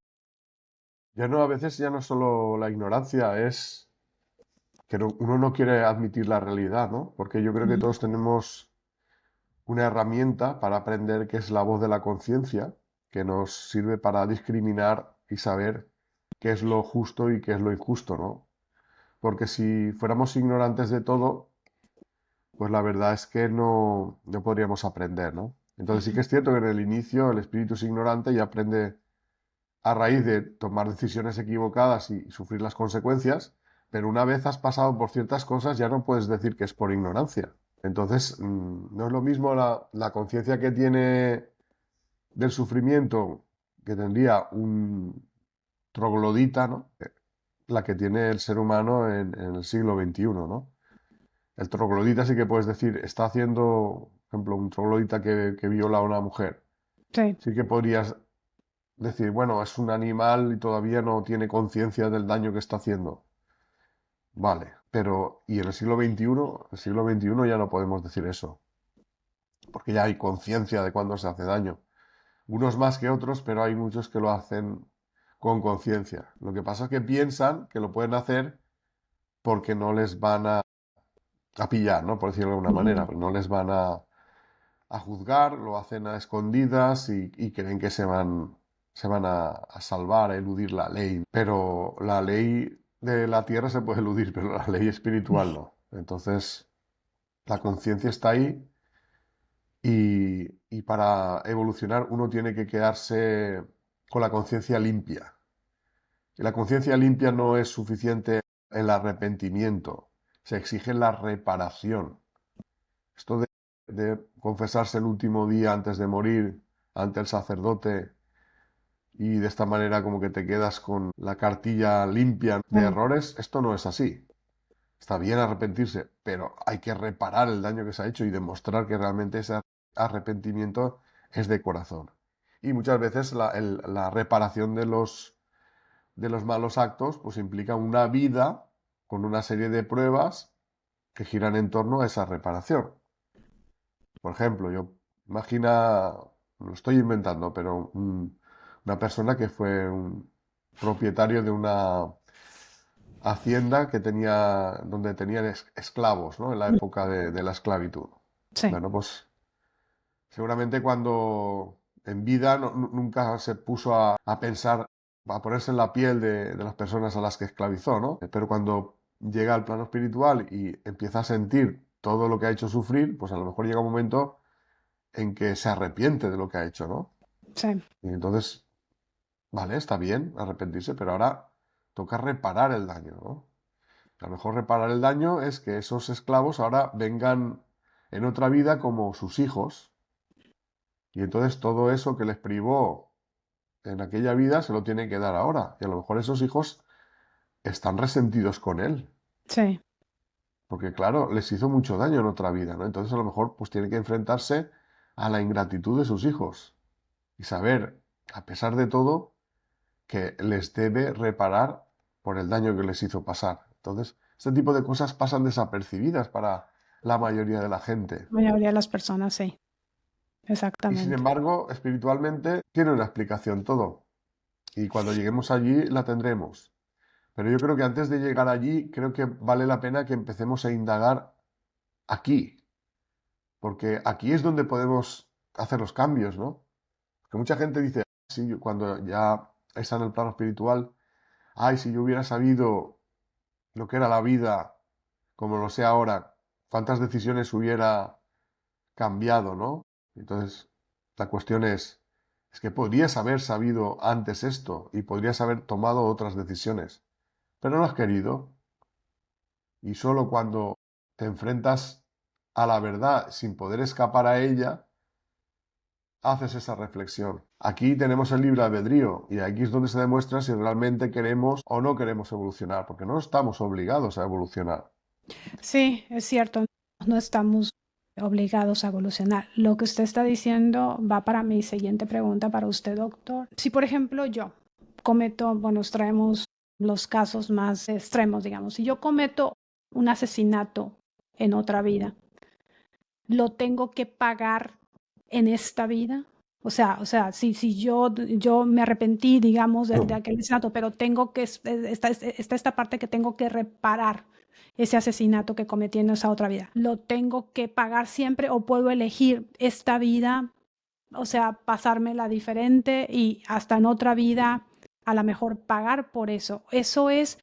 Ya no, a veces ya no solo la ignorancia, es que uno no quiere admitir la realidad, ¿no? Porque yo creo que Ujú. todos tenemos una herramienta para aprender que es la voz de la conciencia, que nos sirve para discriminar y saber qué es lo justo y qué es lo injusto, ¿no? Porque si fuéramos ignorantes de todo, pues la verdad es que no podríamos aprender, ¿no? Entonces sí que es cierto que en el inicio el espíritu es ignorante y aprende a raíz de tomar decisiones equivocadas y sufrir las consecuencias, pero una vez has pasado por ciertas cosas ya no puedes decir que es por ignorancia. Entonces, no es lo mismo la conciencia que tiene del sufrimiento que tendría un troglodita, ¿no? La que tiene el ser humano en el siglo XXI, ¿no? El troglodita sí que puedes decir, está haciendo, por ejemplo, un troglodita que viola a una mujer. Sí, Sí que podrías decir, bueno, es un animal y todavía no tiene conciencia del daño que está haciendo. Vale, pero ¿y en el siglo XXI? El siglo XXI ya no podemos decir eso, porque ya hay conciencia de cuándo se hace daño. Unos más que otros, pero hay muchos que lo hacen con conciencia. Lo que pasa es que piensan que lo pueden hacer porque no les van a pillar, ¿no? Por decirlo de alguna manera, ujú, pues no les van a juzgar, lo hacen a escondidas y creen que se van a salvar, a eludir la ley. Pero la ley de la tierra se puede eludir, pero la ley espiritual no. Entonces, la conciencia está ahí y para evolucionar uno tiene que quedarse con la conciencia limpia. Y la conciencia limpia no es suficiente el arrepentimiento, se exige la reparación. Esto de confesarse el último día antes de morir ante el sacerdote y de esta manera como que te quedas con la cartilla limpia de sí, errores, esto no es así. Está bien arrepentirse, pero hay que reparar el daño que se ha hecho y demostrar que realmente ese arrepentimiento es de corazón. Y muchas veces la reparación de los malos actos pues implica una vida con una serie de pruebas que giran en torno a esa reparación. Por ejemplo, imagina, lo estoy inventando, pero una persona que fue un propietario de una hacienda donde tenían esclavos, ¿no? En la época de la esclavitud. sí, Bueno, pues seguramente cuando en vida nunca se puso a pensar, a ponerse en la piel de las personas a las que esclavizó, ¿no? Pero cuando llega al plano espiritual y empieza a sentir todo lo que ha hecho sufrir, pues a lo mejor llega un momento en que se arrepiente de lo que ha hecho, ¿no? sí. Y entonces, vale, está bien arrepentirse, pero ahora toca reparar el daño, ¿no? A lo mejor reparar el daño es que esos esclavos ahora vengan en otra vida como sus hijos, y entonces todo eso que les privó en aquella vida se lo tienen que dar ahora. Y a lo mejor esos hijos están resentidos con él. Sí, Porque claro, les hizo mucho daño en otra vida, ¿no? Entonces a lo mejor pues tiene que enfrentarse a la ingratitud de sus hijos y saber, a pesar de todo, que les debe reparar por el daño que les hizo pasar. Entonces, este tipo de cosas pasan desapercibidas para la mayoría de la gente. la mayoría de las personas, sí, Y sin exactamente. embargo, espiritualmente tiene una explicación todo. Y cuando lleguemos allí la tendremos. Pero yo creo que antes de llegar allí, creo que vale la pena que empecemos a indagar aquí, porque aquí es donde podemos hacer los cambios, ¿no? Que mucha gente dice, sí, cuando ya está en el plano espiritual, ay, si yo hubiera sabido lo que era la vida como lo sé ahora, cuántas decisiones hubiera cambiado, ¿no? Entonces, la cuestión es que podrías haber sabido antes esto y podrías haber tomado otras decisiones, pero no has querido. Y solo cuando te enfrentas a la verdad sin poder escapar a ella, haces esa reflexión. Aquí tenemos el libre albedrío y aquí es donde se demuestra si realmente queremos o no queremos evolucionar, porque no estamos obligados a evolucionar. Sí, es cierto, no estamos obligados a evolucionar. Lo que usted está diciendo va para mi siguiente pregunta para usted, doctor. Si, por ejemplo, yo cometo, bueno, nos traemos los casos más extremos, digamos, si yo cometo un asesinato en otra vida, ¿lo tengo que pagar en esta vida? Si yo me arrepentí, digamos, de aquel asesinato, pero tengo que, está esta parte que tengo que reparar ese asesinato que cometí en esa otra vida. ¿Lo tengo que pagar siempre o puedo elegir esta vida, o sea, pasármela diferente y hasta en otra vida a lo mejor pagar por eso? Eso es,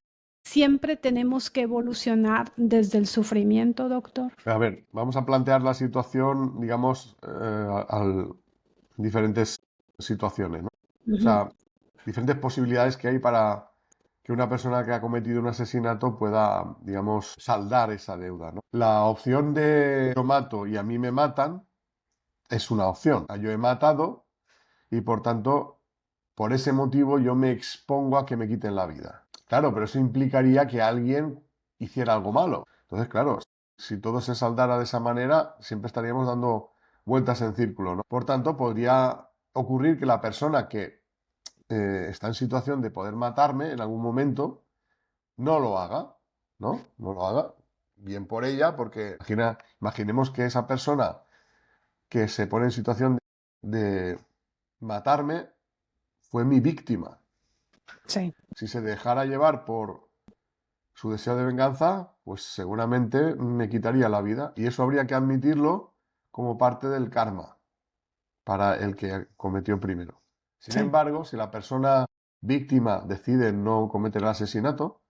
siempre tenemos que evolucionar desde el sufrimiento, doctor. A ver, vamos a plantear la situación, digamos, diferentes situaciones, ¿no? O Ujú. sea, diferentes posibilidades que hay para que una persona que ha cometido un asesinato pueda, digamos, saldar esa deuda, ¿no? La opción de yo mato y a mí me matan es una opción. Yo he matado y por tanto, por ese motivo yo me expongo a que me quiten la vida. Claro, pero eso implicaría que alguien hiciera algo malo. Entonces, claro, si todo se saldara de esa manera, siempre estaríamos dando vueltas en círculo, ¿no? Por tanto, podría ocurrir que la persona que está en situación de poder matarme en algún momento no lo haga, ¿no? No lo haga. Bien por ella, porque imaginemos que esa persona que se pone en situación de matarme fue mi víctima. Sí, Si se dejara llevar por su deseo de venganza, pues seguramente me quitaría la vida. Y eso habría que admitirlo como parte del karma para el que cometió primero. Sin sí, embargo, si la persona víctima decide no cometer el asesinato,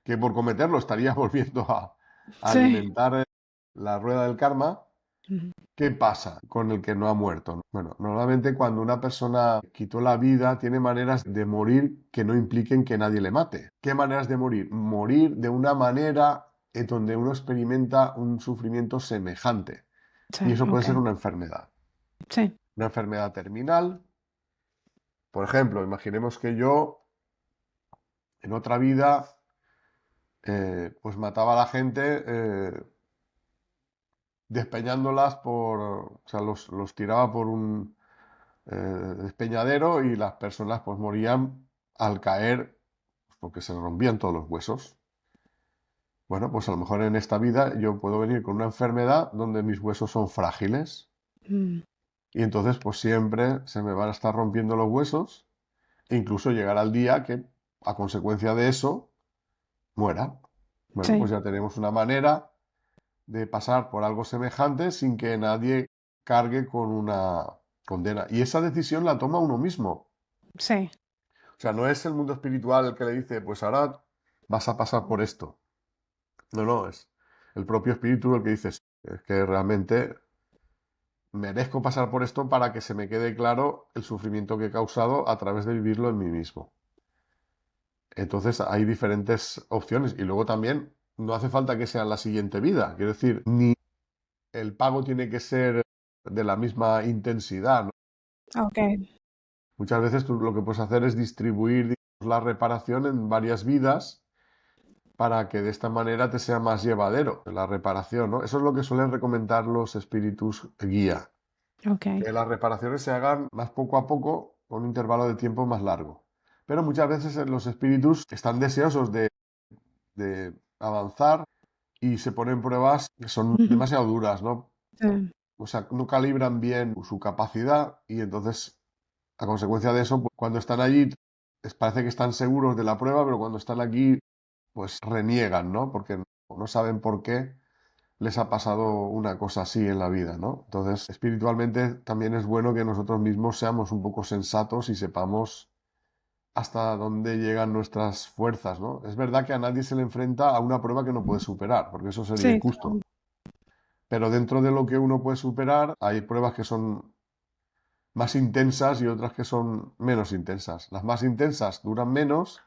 que por cometerlo estaría volviendo a sí. alimentar la rueda del karma, Ujú. ¿qué pasa con el que no ha muerto? Bueno, normalmente cuando una persona quitó la vida tiene maneras de morir que no impliquen que nadie le mate. ¿Qué maneras de morir? Morir de una manera en donde uno experimenta un sufrimiento semejante. Sí, Y eso puede ser okey. una enfermedad. Sí, Una enfermedad terminal. Por ejemplo, imaginemos que yo en otra vida pues mataba a la gente despeñándolas o sea, los tiraba por un despeñadero y las personas pues morían al caer porque se rompían todos los huesos. Bueno, pues a lo mejor en esta vida yo puedo venir con una enfermedad donde mis huesos son frágiles mm, y entonces pues siempre se me van a estar rompiendo los huesos e incluso llegar al día que a consecuencia de eso muera. Bueno, sí, pues ya tenemos una manera de pasar por algo semejante sin que nadie cargue con una condena. Y esa decisión la toma uno mismo. sí, O sea, no es el mundo espiritual el que le dice, pues ahora vas a pasar por esto. No, no, es el propio espíritu el que dice, "Sí, es que realmente merezco pasar por esto para que se me quede claro el sufrimiento que he causado a través de vivirlo en mí mismo". Entonces hay diferentes opciones y luego también no hace falta que sea en la siguiente vida. Quiero decir, ni el pago tiene que ser de la misma intensidad, ¿no? okey, Muchas veces tú lo que puedes hacer es distribuir, digamos, la reparación en varias vidas para que de esta manera te sea más llevadero la reparación, ¿no? Eso es lo que suelen recomendar los espíritus guía, Ok. que las reparaciones se hagan más poco a poco, con un intervalo de tiempo más largo. Pero muchas veces los espíritus están deseosos de avanzar y se ponen pruebas que son Ujú. demasiado duras, ¿no? Sí. O sea, no calibran bien su capacidad y entonces, a consecuencia de eso, pues, cuando están allí, les parece que están seguros de la prueba, pero cuando están aquí, pues reniegan, ¿no? Porque no saben por qué les ha pasado una cosa así en la vida, ¿no? Entonces, espiritualmente también es bueno que nosotros mismos seamos un poco sensatos y sepamos hasta dónde llegan nuestras fuerzas, ¿no? Es verdad que a nadie se le enfrenta a una prueba que no puede superar, porque eso sería Sí, injusto. Pero dentro de lo que uno puede superar, hay pruebas que son más intensas y otras que son menos intensas. Las más intensas duran menos,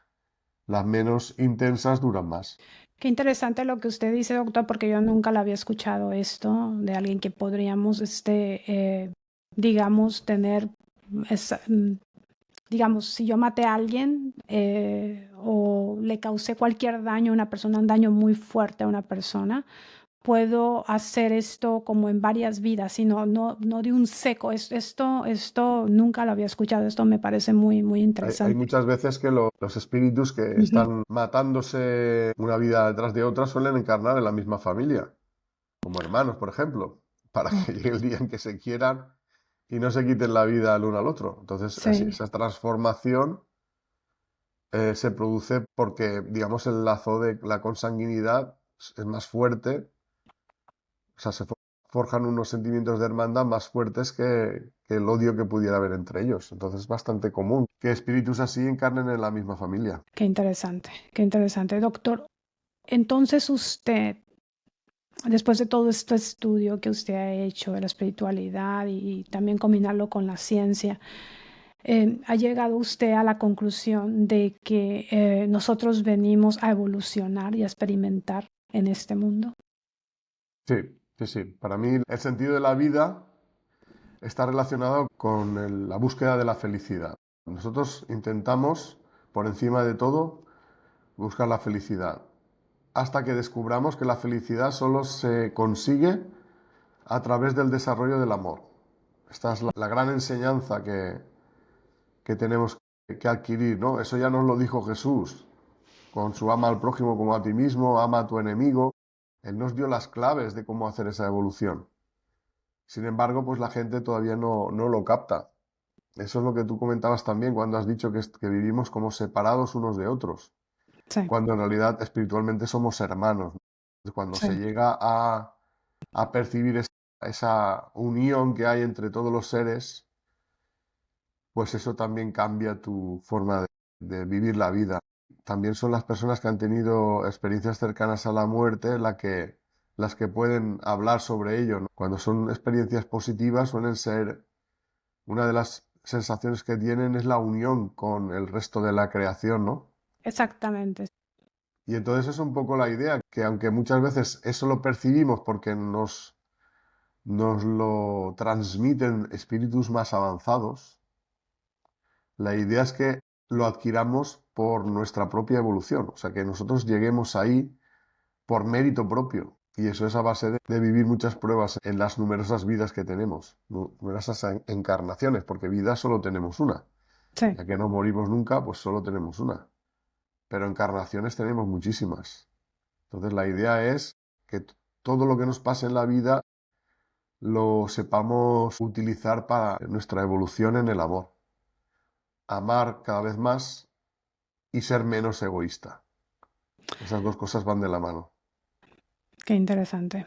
las menos intensas duran más. qué interesante lo que usted dice, doctor, porque yo nunca la había escuchado esto de alguien que podríamos, digamos, tener esa, digamos, si yo maté a alguien o le causé cualquier daño a una persona, un daño muy fuerte a una persona, puedo hacer esto como en varias vidas, sino no de un seco. Esto nunca lo había escuchado. Esto me parece muy, muy Hay interesante. muchas veces que los espíritus que Ujú. están matándose una vida detrás de otra suelen encarnar en la misma familia, como hermanos, por ejemplo, para Oh, que llegue el día en que se quieran y no se quiten la vida el uno al otro. Entonces, así, sí, esa transformación se produce porque, digamos, el lazo de la consanguinidad es más fuerte, o sea, forjan unos sentimientos de hermandad más fuertes que el odio que pudiera haber entre ellos. Entonces es bastante común que espíritus así encarnen en la misma familia. qué interesante, qué interesante. Doctor, entonces usted, después de todo este estudio que usted ha hecho de la espiritualidad y también combinarlo con la ciencia, ¿ha llegado usted a la conclusión de que nosotros venimos a evolucionar y a experimentar en este mundo? Sí, sí, sí. Para mí el sentido de la vida está relacionado con la búsqueda de la felicidad. Nosotros intentamos, por encima de todo, buscar la felicidad, hasta que descubramos que la felicidad solo se consigue a través del desarrollo del amor. Esta es la gran enseñanza que tenemos que adquirir, ¿no? Eso ya nos lo dijo Jesús, con su ama al prójimo como a ti mismo, ama a tu enemigo. Él nos dio las claves de cómo hacer esa evolución. Sin embargo, pues la gente todavía no lo capta. Eso es lo que tú comentabas también cuando has dicho que vivimos como separados unos de otros, Sí, cuando en realidad espiritualmente somos hermanos, ¿no? Cuando sí. se llega a percibir esa unión que hay entre todos los seres, pues eso también cambia tu forma de vivir la vida. También son las personas que han tenido experiencias cercanas a la muerte las que pueden hablar sobre ello, ¿no? Cuando son experiencias positivas suelen ser, una de las sensaciones que tienen es la unión con el resto de la creación, ¿no? Exactamente. Y entonces es un poco la idea, que aunque muchas veces eso lo percibimos porque nos lo transmiten espíritus más avanzados, la idea es que lo adquiramos por nuestra propia evolución, o sea, que nosotros lleguemos ahí por mérito propio. Y eso es a base de vivir muchas pruebas en las numerosas vidas que tenemos, numerosas encarnaciones, porque vida solo tenemos una. Sí, Ya que no morimos nunca, pues solo tenemos una. Pero encarnaciones tenemos muchísimas. Entonces la idea es que todo lo que nos pase en la vida lo sepamos utilizar para nuestra evolución en el amor. Amar cada vez más y ser menos egoísta. Esas dos cosas van de la mano. qué interesante.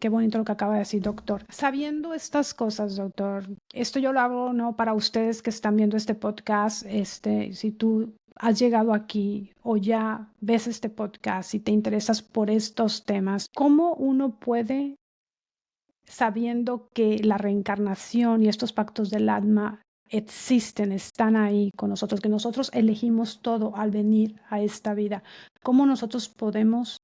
Qué bonito lo que acaba de decir, doctor. Sabiendo estas cosas, doctor, esto yo lo hago, ¿no? Para ustedes que están viendo este podcast, si tú has llegado aquí o ya ves este podcast y te interesas por estos temas, ¿cómo uno puede, sabiendo que la reencarnación y estos pactos del alma existen, están ahí con nosotros, que nosotros elegimos todo al venir a esta vida, cómo nosotros podemos,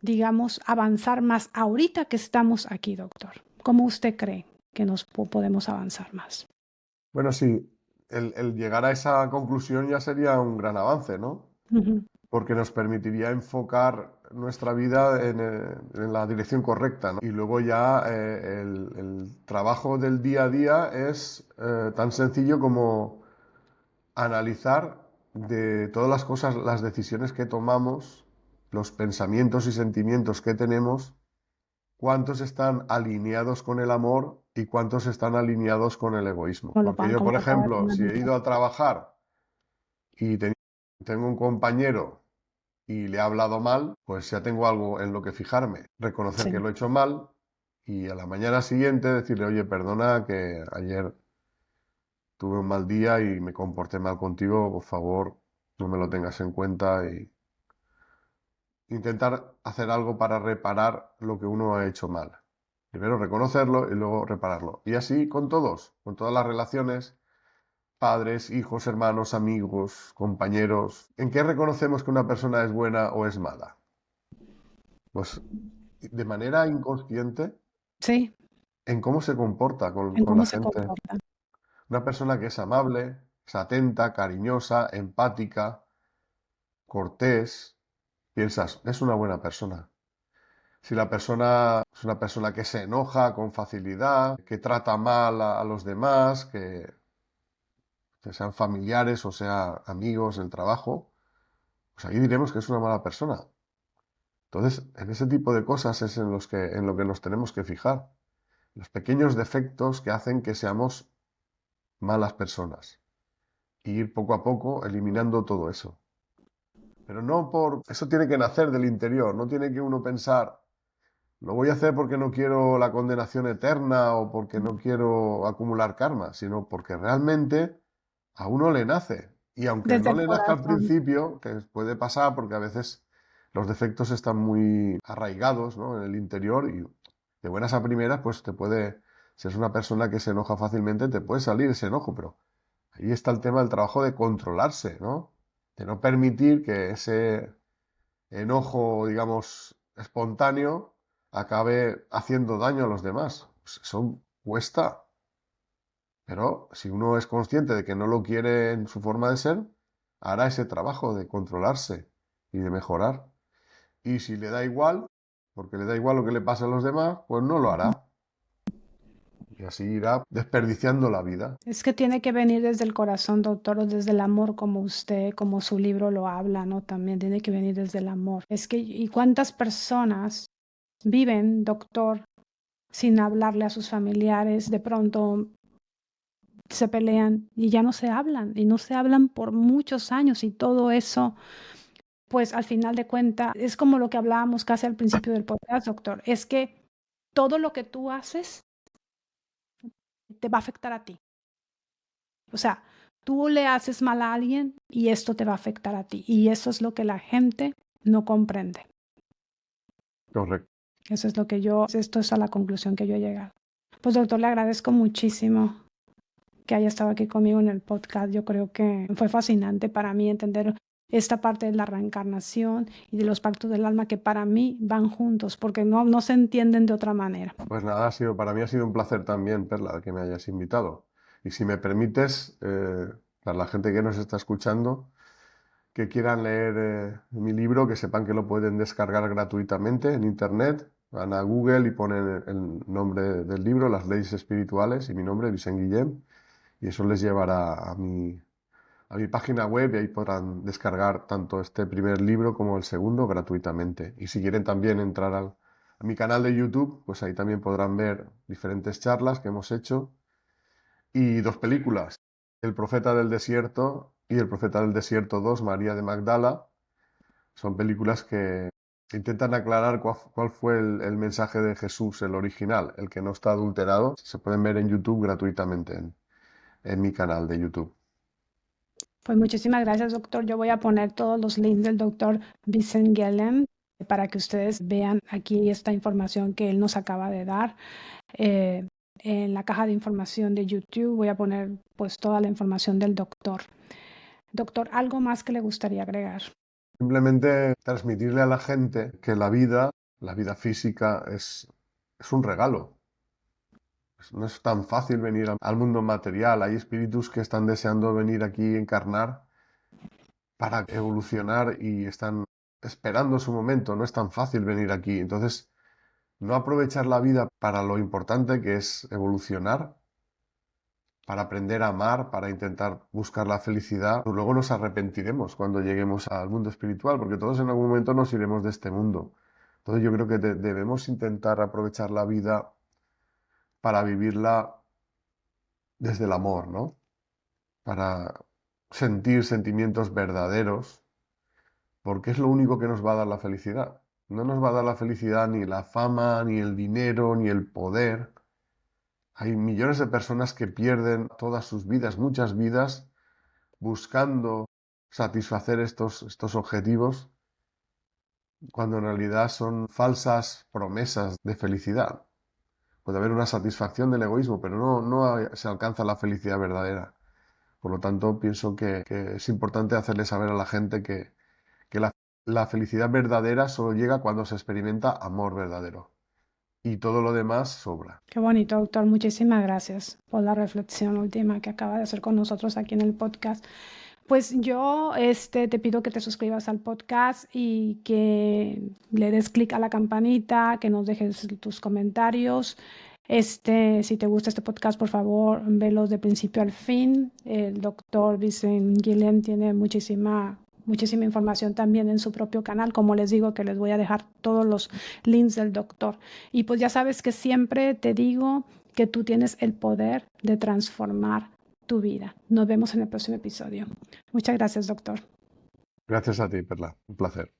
digamos, avanzar más ahorita que estamos aquí, doctor? ¿Cómo usted cree que nos podemos avanzar más? Bueno, sí, el llegar a esa conclusión ya sería un gran avance, ¿no? Ujú. porque nos permitiría enfocar nuestra vida en la dirección correcta, ¿no? Y luego ya el trabajo del día a día es tan sencillo como analizar de todas las cosas, las decisiones que tomamos, los pensamientos y sentimientos que tenemos, cuántos están alineados con el amor y cuántos están alineados con el egoísmo. Porque yo, como por lo acabas de ejemplo, si he analizar. ido a trabajar y tengo un compañero y le he hablado mal, pues ya tengo algo en lo que fijarme, reconocer que Sí. lo he hecho mal y a la mañana siguiente decirle, oye, perdona que ayer tuve un mal día y me comporté mal contigo, por favor, no me lo tengas en cuenta y intentar hacer algo para reparar lo que uno ha hecho mal. Primero reconocerlo y luego repararlo. Y así con todos, con todas las relaciones, padres, hijos, hermanos, amigos, compañeros. ¿En qué reconocemos que una persona es buena o es mala? Pues de manera inconsciente Sí, en cómo se comporta en con la cómo se gente. comportan. Una persona que es amable, es atenta, cariñosa, empática, cortés, piensas, es una buena persona. Si la persona es una persona que se enoja con facilidad, que trata mal a los demás, que sean familiares o sea amigos del trabajo, pues ahí diremos que es una mala persona. Entonces, en ese tipo de cosas es en lo que nos tenemos que fijar. Los pequeños defectos que hacen que seamos malas personas. Y ir poco a poco eliminando todo eso. Pero no por... Eso tiene que nacer del interior, no tiene que uno pensar, lo voy a hacer porque no quiero la condenación eterna o porque no quiero acumular karma, sino porque realmente a uno le nace. Y aunque Desde no el le nazca al corazón. principio, que puede pasar porque a veces los defectos están muy arraigados, ¿no?, en el interior y de buenas a primeras, pues te puede, si es una persona que se enoja fácilmente, te puede salir ese enojo, pero ahí está el tema del trabajo de controlarse, ¿no? De no permitir que ese enojo, digamos, espontáneo acabe haciendo daño a los demás. Pues eso cuesta, pero si uno es consciente de que no lo quiere en su forma de ser, hará ese trabajo de controlarse y de mejorar. Y si le da igual, porque le da igual lo que le pase a los demás, pues no lo hará. Y así irá desperdiciando la vida. Es que tiene que venir desde el corazón, doctor, o desde el amor, como usted, como su libro lo habla, ¿no? También tiene que venir desde el amor. Es que, ¿y cuántas personas viven, doctor, sin hablarle a sus familiares? De pronto se pelean y ya no se hablan, y no se hablan por muchos años, y todo eso, pues al final de cuentas, es como lo que hablábamos casi al principio del podcast, doctor, es que todo lo que tú haces te va a afectar a ti. O sea, tú le haces mal a alguien y esto te va a afectar a ti. Y eso es lo que la gente no comprende. Correcto. Eso es lo que esto es a la conclusión que yo he llegado. Pues doctor, le agradezco muchísimo que haya estado aquí conmigo en el podcast. Yo creo que fue fascinante para mí entender esta parte de la reencarnación y de los pactos del alma que para mí van juntos porque no se entienden de otra manera. Pues nada, para mí ha sido un placer también, Perla, que me hayas invitado. Y si me permites, para la gente que nos está escuchando, que quieran leer mi libro, que sepan que lo pueden descargar gratuitamente en internet. Van a Google y ponen el nombre del libro, Las leyes espirituales, y mi nombre, Vicent Guillem, y eso les llevará a mi página web y ahí podrán descargar tanto este primer libro como el segundo gratuitamente. Y si quieren también entrar a mi canal de YouTube, pues ahí también podrán ver diferentes charlas que hemos hecho y dos películas, El Profeta del Desierto y El Profeta del Desierto 2, María de Magdala. Son películas que intentan aclarar cuál fue el mensaje de Jesús, el original, el que no está adulterado. Se pueden ver en YouTube gratuitamente en mi canal de YouTube. Pues muchísimas gracias, doctor. Yo voy a poner todos los links del doctor Vincent Guillem para que ustedes vean aquí esta información que él nos acaba de dar. Eh, en la caja de información de YouTube voy a poner pues toda la información del doctor. Doctor, ¿algo más que le gustaría agregar? Simplemente transmitirle a la gente que la vida física, es un regalo. No es tan fácil venir al mundo material. Hay espíritus que están deseando venir aquí a encarnar para evolucionar y están esperando su momento. No es tan fácil venir aquí. Entonces, no aprovechar la vida para lo importante que es evolucionar, para aprender a amar, para intentar buscar la felicidad. Luego nos arrepentiremos cuando lleguemos al mundo espiritual, porque todos en algún momento nos iremos de este mundo. Entonces yo creo que debemos intentar aprovechar la vida para vivirla desde el amor, ¿no? Para sentir sentimientos verdaderos, porque es lo único que nos va a dar la felicidad. No nos va a dar la felicidad ni la fama, ni el dinero, ni el poder. Hay millones de personas que pierden todas sus vidas, muchas vidas, buscando satisfacer estos objetivos, cuando en realidad son falsas promesas de felicidad. Puede haber una satisfacción del egoísmo, pero no se alcanza la felicidad verdadera. Por lo tanto, pienso que es importante hacerle saber a la gente que la felicidad verdadera solo llega cuando se experimenta amor verdadero. Y todo lo demás sobra. Qué bonito, doctor. Muchísimas gracias por la reflexión última que acaba de hacer con nosotros aquí en el podcast. Pues yo te pido que te suscribas al podcast y que le des clic a la campanita, que nos dejes tus comentarios. Si te gusta este podcast, por favor, velo de principio al fin. El doctor Vincent Guilhem tiene muchísima información también en su propio canal. Como les digo, que les voy a dejar todos los links del doctor. Y pues ya sabes que siempre te digo que tú tienes el poder de transformar tu vida. Nos vemos en el próximo episodio. Muchas gracias, doctor. Gracias a ti, Perla. Un placer.